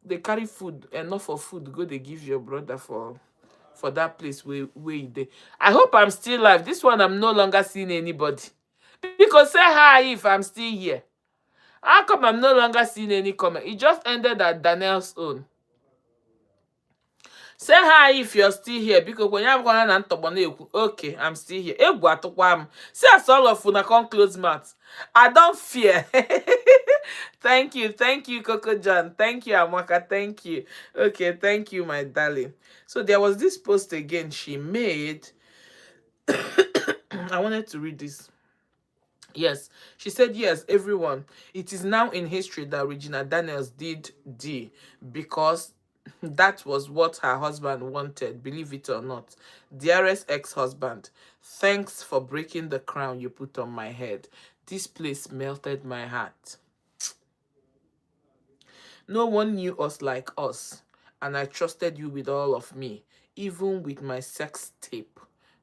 They carry food, enough of food, go they give your brother for that place where they. I hope I'm still alive. This one I'm no longer seeing anybody. Because say hi if I'm still here. How come I'm no longer seeing any comment? It just ended at Daniel's own. Say hi if you're still here, because when you're going to okay, I'm still here. See as all of una come close mouth. I don't fear. Thank you, Coco John. Thank you, Amaka. Thank you. Okay, thank you, my darling. So there was this post again she made. I wanted to read this. Yes, she said, yes, everyone. It is now in history that Regina Daniels did D because that was what her husband wanted, believe it or not. Dearest ex-husband, thanks for breaking the crown you put on my head. This place melted my heart. No one knew us like us, and I trusted you with all of me, even with my sex tape,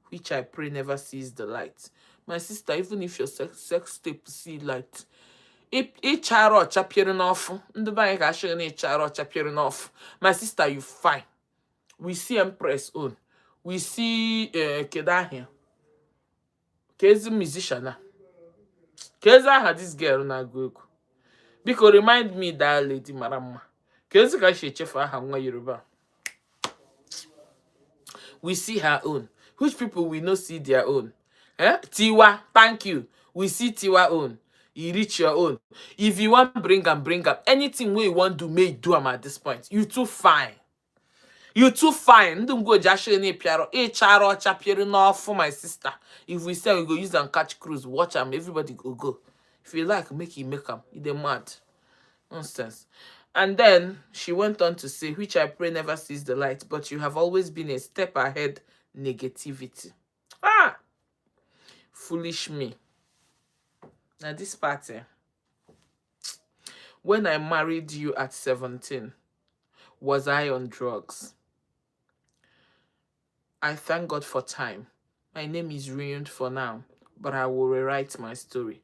which I pray never sees the light. My sister, even if your sex tape see light, ịchara ọcha pịrị n'ọfụ ndị be anyị ga-achọghị na ịchara ọcha pịrị n'ọfụ. My sister, you fine. We see Empress own. We see kedu ahịa kezi musician a kezi aha this girl na-agụ egwu. Biko remind me that lady mara mma kezi ka she echefu aha nwa Yoruba. We see her own. Which people we no see their own? Tiwa, thank you. We see Tiwa own. You reach your own. If you want bring up anything we want to make do am at this point. You too fine. You too fine. Don't go jashe ne piaro. Charo chapiero no for my sister. If we say we go use and catch cruise, watch them. Everybody go. If you like, make them. They're mad. Nonsense. And then she went on to say, which I pray never sees the light, but you have always been a step ahead. Negativity. Foolish me. Now this party. When I married you at 17, was I on drugs? I thank God for time. My name is ruined for now, but I will rewrite my story.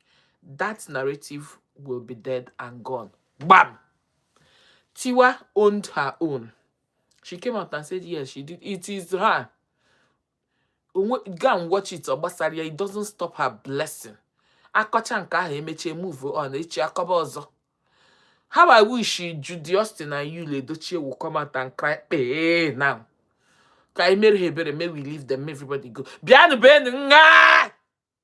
that narrative will be dead and gone. Bam! Tiwa owned her own. She came out and said, yes, she did. It is her. Go and watch it. Obasaria, it doesn't stop her blessing. Akocha nke ahụ emeche move on. Echi akoba ọzọ. How I wish Judy Austin and Yul Edochie will come out and cry, hey, now. May we leave them, everybody go. Bianu Ben,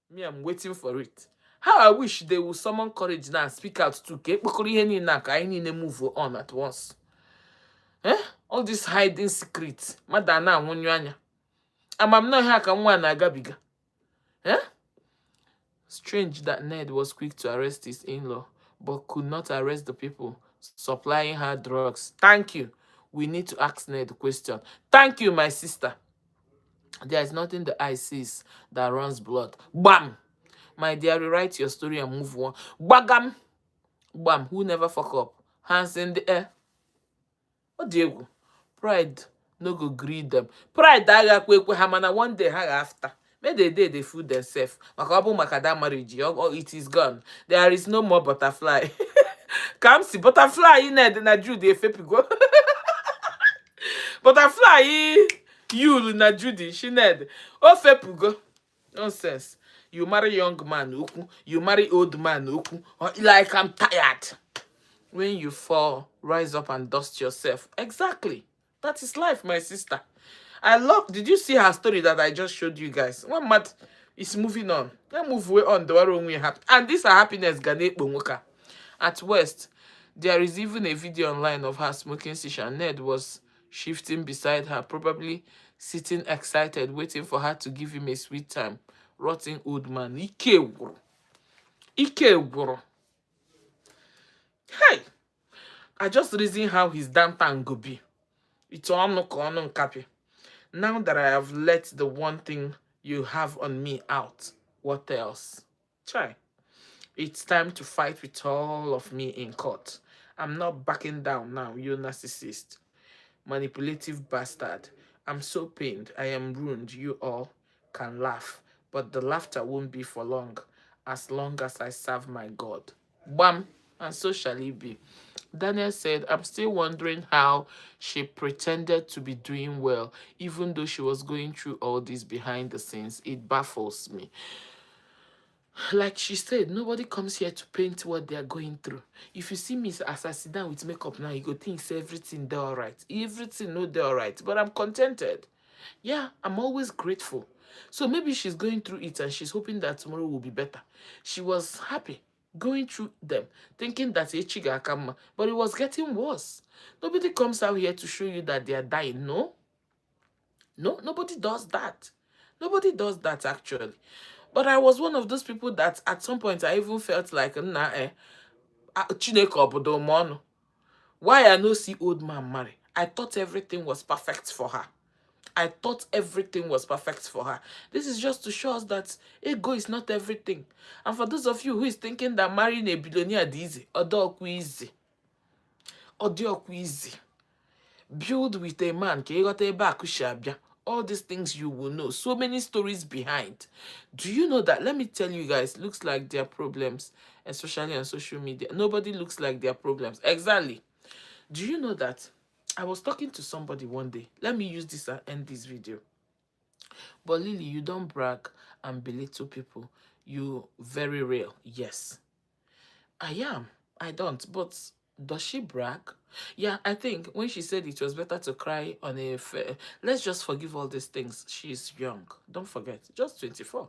me, I'm waiting for it. How I wish they will summon courage now and speak out to I need to move on at once. Eh? All this hiding secrets. Madana Munyanya. I'm not here can one agabiga. Eh? Strange that Ned was quick to arrest his in-law, but could not arrest the people supplying her drugs. Thank you. We need to ask Ned the question. Thank you, my sister. There is nothing the eye sees that runs blood. Bam! My dear, rewrite your story and move on. Bagam! Bam! Who never fuck up? Hands in the air. What do you? Pride no go greet them. Pride hamana one day hang after. May they food themselves. Makabu makada marriage or it is gone. There is no more butterfly. Come see butterfly in there na Judy go. Butterfly you na Judy she ned. Oh go. Nonsense. You marry young man, you marry old man, like I'm tired. When you fall, rise up and dust yourself. Exactly. That is life, my sister. I love. Did you see her story that I just showed you guys? One month is moving on. Let's move way on. The world we happy. And this is happiness. At West, there is even a video online of her smoking shisha. Ned was shifting beside her, probably sitting excited, waiting for her to give him a sweet time. Rotting old man. Ike. Hey, I just reason how his damn time go be. It's all no copy. Now that I have let the one thing you have on me out, what else? Try. It's time to fight with all of me in court. I'm not backing down now, you narcissist. Manipulative bastard. I'm so pained. I am ruined. You all can laugh. But the laughter won't be for long as I serve my God. Bam! And so shall it be. Daniel said, I'm still wondering how she pretended to be doing well, even though she was going through all this behind the scenes. It baffles me. Like she said, nobody comes here to paint what they are going through. If you see me as I sit down with makeup now, you go think everything they're all right. Everything no they're all right. But I'm contented. Yeah, I'm always grateful. So maybe she's going through it and she's hoping that tomorrow will be better. She was happy going through them, thinking that Echiga Akama, but it was getting worse. Nobody comes out here to show you that they are dying. No, nobody does that. Nobody does that actually. But I was one of those people that at some point I even felt like, why I no see old man marry? I thought everything was perfect for her. This is just to show us that ego is not everything. And for those of you who is thinking that marrying a billionaire is easy, easy. Build with a man, all these things you will know. So many stories behind. Do you know that? Let me tell you guys, looks like their problems, especially on social media. Nobody looks like their problems. Exactly. Do you know that? I was talking to somebody one day. Let me use this and end this video. But Lily, you don't brag and belittle people. You very real. Yes. I am. I don't. But does she brag? Yeah, I think when she said it was better to cry on a fair... Let's just forgive all these things. She's young. Don't forget. Just 24.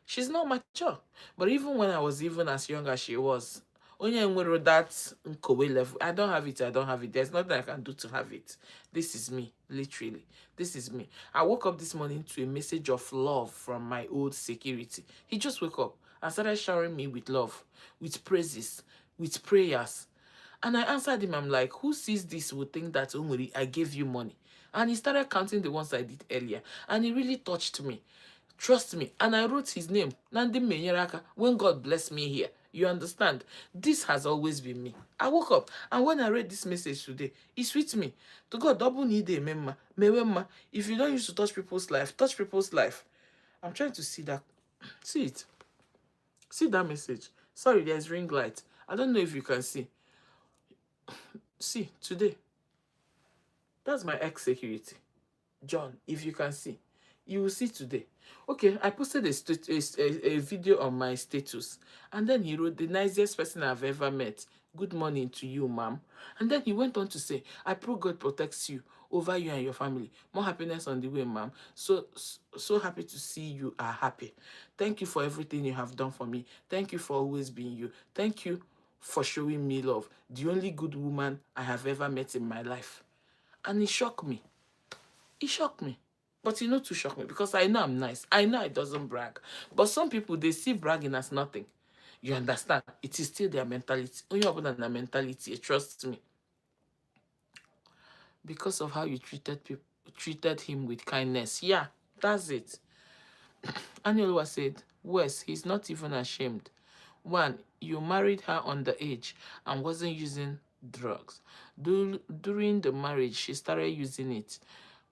She's not mature. But even when I was even as young as she was, that Nkowe level, I don't have it. There's nothing I can do to have it. This is me, literally. This is me. I woke up this morning to a message of love from my old security. He just woke up and started showering me with love, with praises, with prayers. And I answered him, I'm like, who sees this would think that, Omori, I gave you money? And he started counting the ones I did earlier. And it really touched me. Trust me. And I wrote his name, Nandi Menyeraka, when God blessed me here. You understand? This has always been me. I woke up, and when I read this message today, it sweet me. To God, double need a memma. If you don't use to touch people's life, touch people's life. I'm trying to see that. See it. See that message? Sorry, there's ring light. I don't know if you can see. See, today. That's my ex-security. John, if you can see. You will see today. Okay, I posted a video on my status. And then he wrote, the nicest person I've ever met. Good morning to you, ma'am. And then he went on to say, I pray God protects you over you and your family. More happiness on the way, ma'am. So happy to see you are happy. Thank you for everything you have done for me. Thank you for always being you. Thank you for showing me love. The only good woman I have ever met in my life. And it shocked me. It shocked me. But you know to shock me because I know I'm nice. I know it doesn't brag. But some people, they see bragging as nothing. You understand? It is still their mentality. Only open their mentality, trust me. Because of how you treated him with kindness. Yeah, that's it. Aniolua said, Wes, he's not even ashamed. 1, you married her underage and wasn't using drugs. During the marriage, she started using it.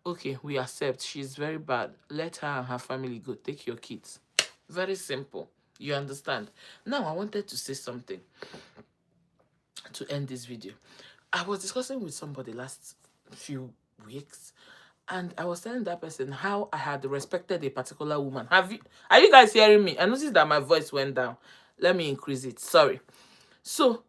Okay, we accept. She's very bad. Let her and her family go. Take your kids. Very simple. You understand? Now, I wanted to say something to end this video. I was discussing with somebody last few weeks, and I was telling that person how I had respected a particular woman. Are you guys hearing me? I noticed that my voice went down. Let me increase it. Sorry. So,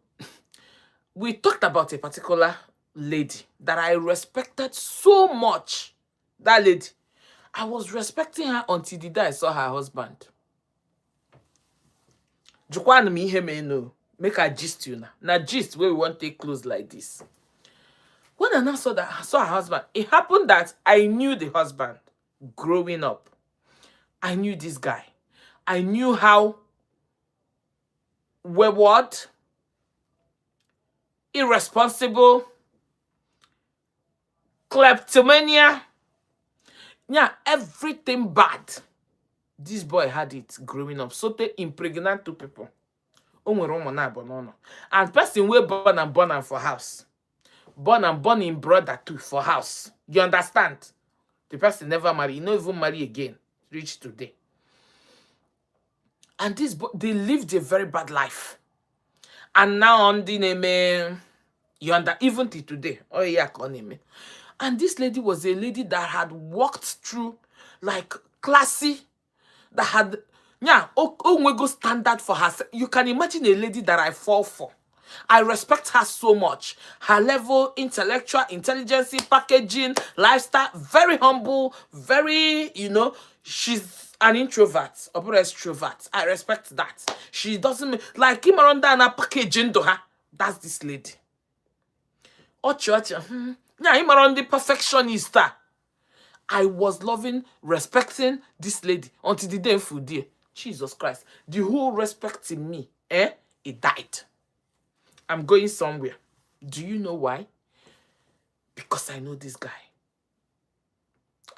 we talked about a particular lady that I respected so much. That lady. I was respecting her until the day I saw her husband. Jukwan me ihe me no. Make her gist you now. Now gist where we want to take close like this. When I now saw her husband, it happened that I knew the husband growing up. I knew this guy. I knew how wayward, irresponsible, kleptomania, yeah, everything bad. This boy had it growing up. So they impregnate 2 people. And person will born and for house. Born in brother too for house. You understand? The person never marry. He not even marry again. Reach today. And this boy, they lived a very bad life. And now on the name, you understand, even till today. Oh yeah, name. And this lady was a lady that had walked through like classy, that had go standard for herself. You can imagine a lady that I fall for. I respect her so much. Her level, intellectual, intelligence, packaging, lifestyle, very humble, very, she's an introvert, or extrovert. I respect that. She doesn't, like, him around and packaging to her. That's this lady. Yeah, him around the perfectionista. I was loving, respecting this lady until the day food day. Jesus Christ. The whole respect in me, it died. I'm going somewhere. Do you know why? Because I know this guy.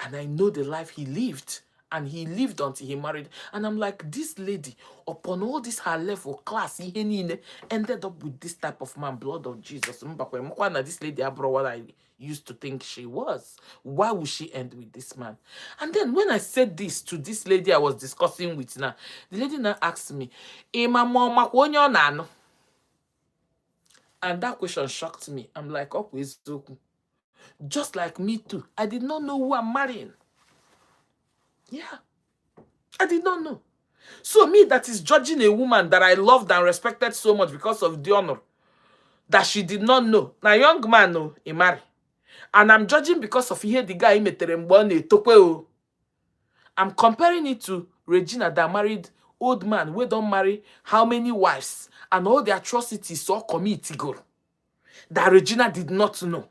And I know the life he lived. And he lived until he married. And I'm like, this lady, upon all this her level, class, ended up with this type of man, blood of Jesus. This lady, I brought what I used to think she was. Why would she end with this man? And then when I said this to this lady I was discussing with now, the lady now asked me, and that question shocked me. I'm like, oh, just like me too. I did not know who I'm marrying. Yeah. I did not know. So me that is judging a woman that I loved and respected so much because of the honor that she did not know. Now young man no, he marry. And I'm judging because of here the guy I'm comparing it to Regina that married old man. We don't marry how many wives and all the atrocities so committee girl that Regina did not know.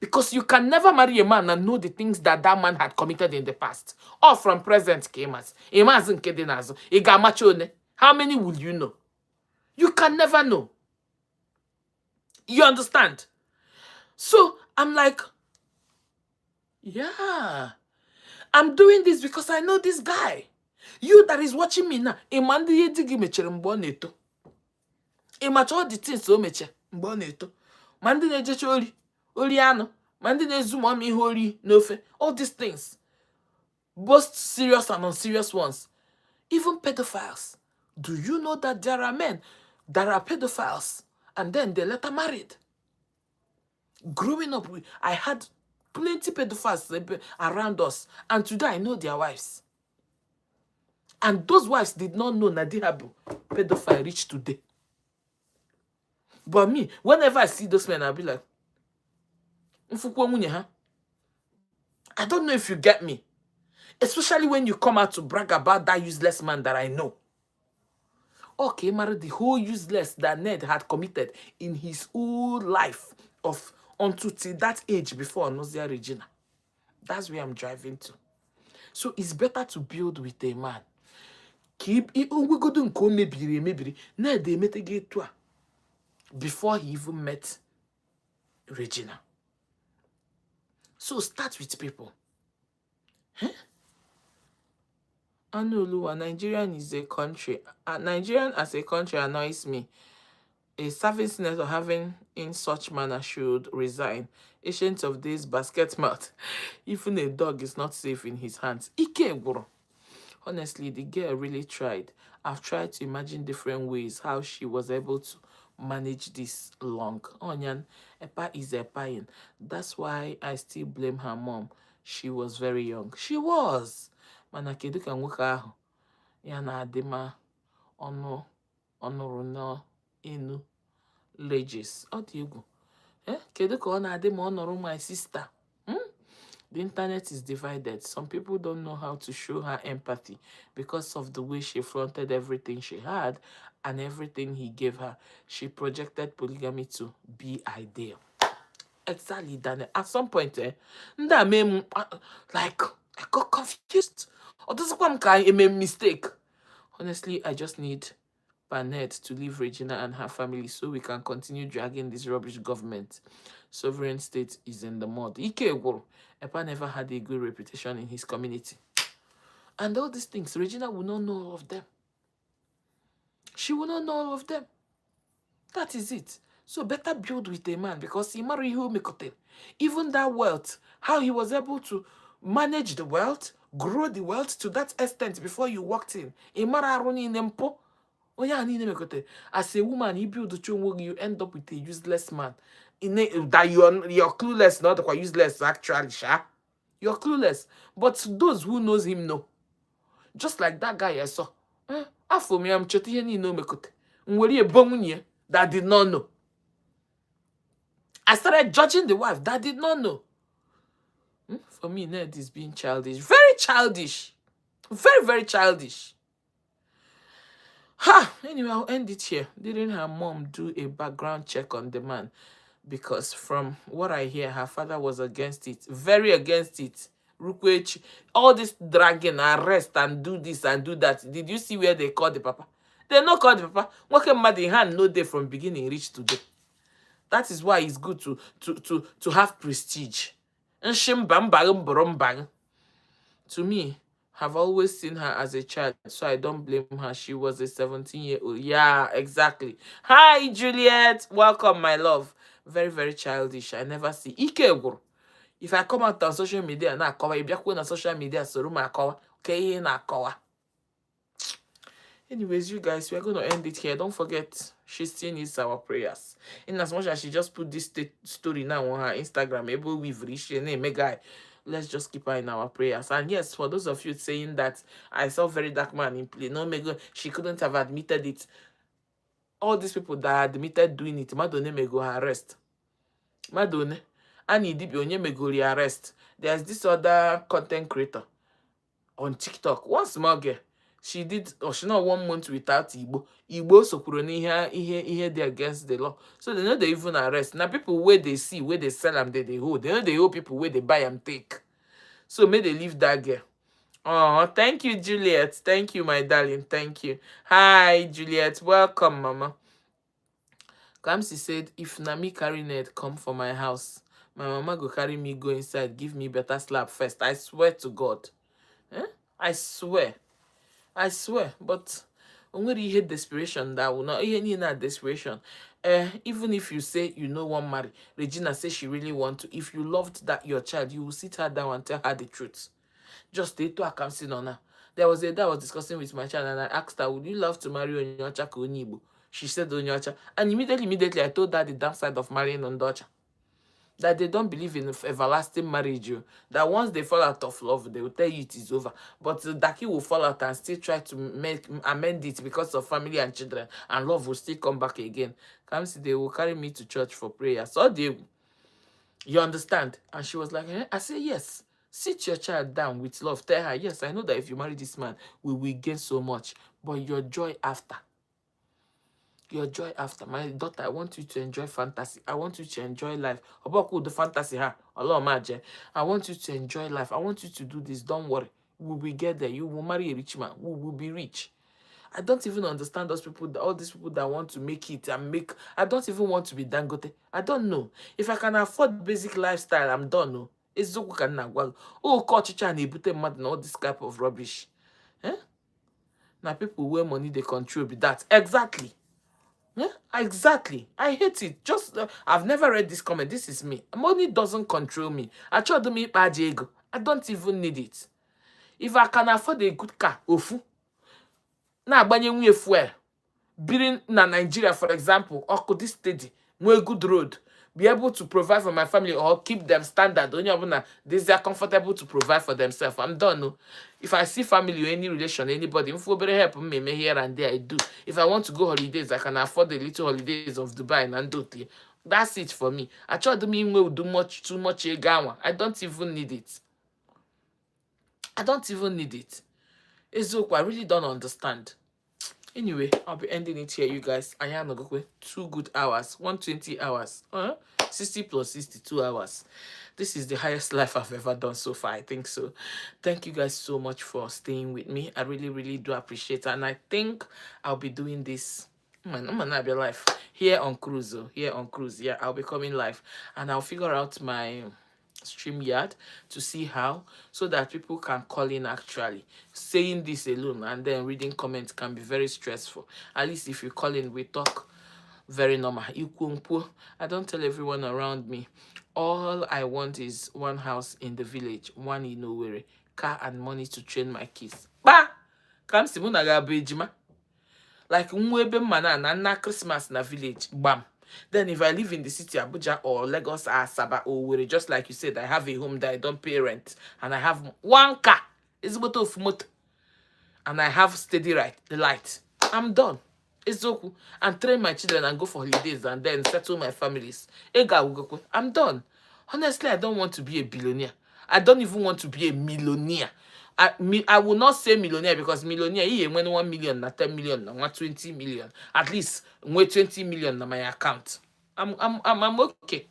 Because you can never marry a man and know the things that that man had committed in the past. Or from present camas. How many will you know? You can never know. You understand? So I'm like, yeah. I'm doing this because I know this guy. You that is watching me now. Imagine all the things so much. All these things. Both serious and unserious ones. Even pedophiles Do you know that there are men that are pedophiles and then they later married? Growing up, I had plenty pedophiles around us, and today I know their wives. And those wives did not know Nadihabu pedophile reached today. But me, whenever I see those men, I'll be like, I don't know if you get me. Especially when you come out to brag about that useless man that I know. Okay, married the whole useless that Ned had committed in his whole life of until that age before Nozia Regina. That's where I'm driving to. So it's better to build with a man. Keep it maybe Ned they met a before he even met Regina. So start with people. Huh? Anoluwa, Nigerian is a country. Nigerian as a country annoys me. A service senator having in such manner should resign. Ancient of days, basket mouth. Even a dog is not safe in his hands. Ike bro. Honestly, the girl really tried. I've tried to imagine different ways how she was able to manage this long. Onyan, Epa is Epain. That's why I still blame her mom. She was very young. She was. Mana kedu ka nwoke ahụ ya na adịma ọnụrụ no enu leges. Ọ dị egwu. Kedu ka ọ na-adị ma ọ nọrọ my sister? The internet is divided. Some people don't know how to show her empathy because of the way she flaunted everything she had and everything he gave her. She projected polygamy to be ideal. Exactly, Daniel. At some point, like, I got confused. Or does it I made a mistake? Honestly, I just need Barnett to leave Regina and her family so we can continue dragging this rubbish government. Sovereign state is in the mud. Ike Egwuru, Epa never had a good reputation in his community. And all these things, Regina will not know all of them. She will not know all of them. That is it. So better build with a man because he married who Mikote. Even that wealth, how he was able to manage the wealth, grow the wealth to that extent before you walked in. As a woman, you build the children, you end up with a useless man. That you're clueless, not quite useless actually, Sha. You're clueless. But those who knows him know. Just like that guy I saw. After me, I'm chatting no mekote. That did not know. I started judging the wife that did not know. For me, Ned is being childish. Very childish. Very, very childish. Anyway, I'll end it here. Didn't her mom do a background check on the man? Because from what I hear, her father was against it. Very against it. Rukwechi, all this dragging, arrest and do this and do that. Did you see where they called the papa? They not called the papa. What mad in hand no day from beginning reach today. That is why it's good to have prestige. To me, I've always seen her as a child, so I don't blame her. She was a 17-year-old. Yeah, exactly. Hi, Juliet. Welcome, my love. Very, very childish. I never see. Ike. If I come out on social media and I cover, if you on social media, so room I cover. Okay, na cover. Anyways, you guys, we're going to end it here. Don't forget, she still needs our prayers. In as much as she just put this story now on her Instagram, able we've reached her name, guy. Let's just keep her in our prayers. And yes, for those of you saying that I saw very dark man in play, no, she couldn't have admitted it. All these people that admitted doing it, Madone may go arrest. Madone, Annie Dibionye may go arrest. There's this other content creator on TikTok. One small girl. She did, or she not 1 month without Igbo. Igbo so here they against the law. So they know they even arrest. Now people where they see, where they sell them, they hold. They know they hold people where they buy and take. So may they leave that girl. Oh, thank you, Juliet. Thank you, my darling. Thank you. Hi, Juliet. Welcome, Mama. Kamsi said, if Nami carry Ned come for my house, my mama go carry me go inside, give me better slap first. I swear to God. I swear. I swear, but only you hate desperation that will not any that desperation. Even if you say you know one marry, Regina says she really want to. If you loved that your child, you will sit her down and tell her the truth. Just stay to a on her There was a day I was discussing with my child and I asked her, would you love to marry Onyocha ka onye Igbo? She said Onyocha. And immediately I told her the downside of marrying Ondocha. That they don't believe in everlasting marriage. That once they fall out of love, they will tell you it is over. But Daki will fall out and still try to amend it because of family and children. And love will still come back again. Come see, they will carry me to church for prayer. So they, you understand? And she was like, eh? I said, yes. Sit your child down with love. Tell her, yes, I know that if you marry this man, we will gain so much. But your joy after. Your joy after. My daughter, I want you to enjoy fantasy. I want you to enjoy life. About the fantasy, ha? I want you to enjoy life. I want you to do this. Don't worry. We will get there. You will marry a rich man. We will be rich. I don't even understand those people, all these people that want to make it and make. I don't even want to be Dangote. I don't know. If I can afford basic lifestyle, I'm done. No. It's so good. Oh, culture and ebute mad and all this type of rubbish. Eh? Now people where money they control be that. Exactly. Yeah, exactly. I hate it. Just I've never read this comment. This is me. Money doesn't control me. I try to make bad ego. I don't even need it. If I can afford a good car, ofu. Na agbanye nwunye fuel. Being na Nigeria, for example, or could this steady, more good road, be able to provide for my family or keep them standard. Only they are comfortable to provide for themselves. I'm done. No. If I see family or any relation, anybody, if we help me here and there, I do. If I want to go holidays, I can afford the little holidays of Dubai and Andote. That's it for me. I try to mean will do too much. I don't even need it. I don't even need it. It's okay. I really don't understand. Anyway, I'll be ending it here, you guys. I am not going 2 good hours, 120 hours, 60 plus 62 hours. This is the highest life I've ever done so far. I think so. Thank you guys so much for staying with me. I really, really do appreciate it. And I think I'll be doing this. I'm gonna be live here on Cruise. Here on Cruise. Yeah, I'll be coming live. And I'll figure out my StreamYard to see how, so that people can call in. Actually saying this alone and then reading comments can be very stressful. At least if you call in, we talk very normal. I don't tell everyone around me. All I want is one house in the village, one in Owerri, car and money to train my kids. Ba come si muna ga bejima like mwebe mana na Christmas na village. Bam. Then if I live in the city, Abuja or Lagos or Asaba or Owerri, just like you said, I have a home that I don't pay rent. And I have one car. It's motor of motor. And I have steady light. I'm done. It's okay. And train my children and go for holidays and then settle my families. I'm done. Honestly, I don't want to be a billionaire. I don't even want to be a millionaire. I will not say millionaire because millionaire, when 1 million, na 10 million, na 20 million. At least when 20 million na my account. I'm okay.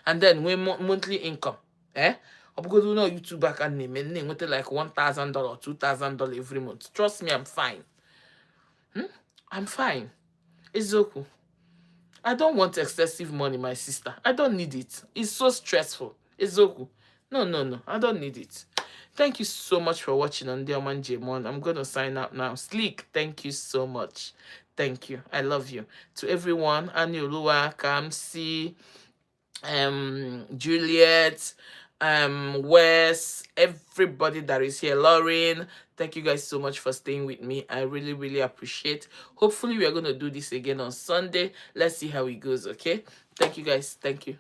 And then when monthly income, because we know YouTube back and name like $1,000, $2,000 every month. Trust me, I'm fine. I'm fine. It's okay. I don't want excessive money, my sister. I don't need it. It's so stressful. It's okay. No. I don't need it. Thank you so much for watching on Deoman Jmon. I'm going to sign out now. Sleek, thank you so much. Thank you. I love you. To everyone, Aniolua, Kamsi, Juliet, Wes, everybody that is here, Lauren, thank you guys so much for staying with me. I really, really appreciate. Hopefully we are going to do this again on Sunday. Let's see how it goes. Okay, thank you guys. Thank you.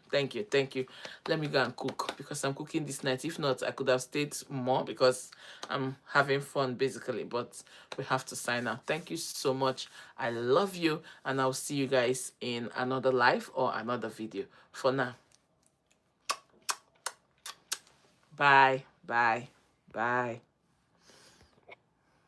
Let me go and cook because I'm cooking this night. If not, I could have stayed more because I'm having fun basically, but we have to sign out. Thank you so much. I love you, and I'll see you guys in another live or another video. For now, bye.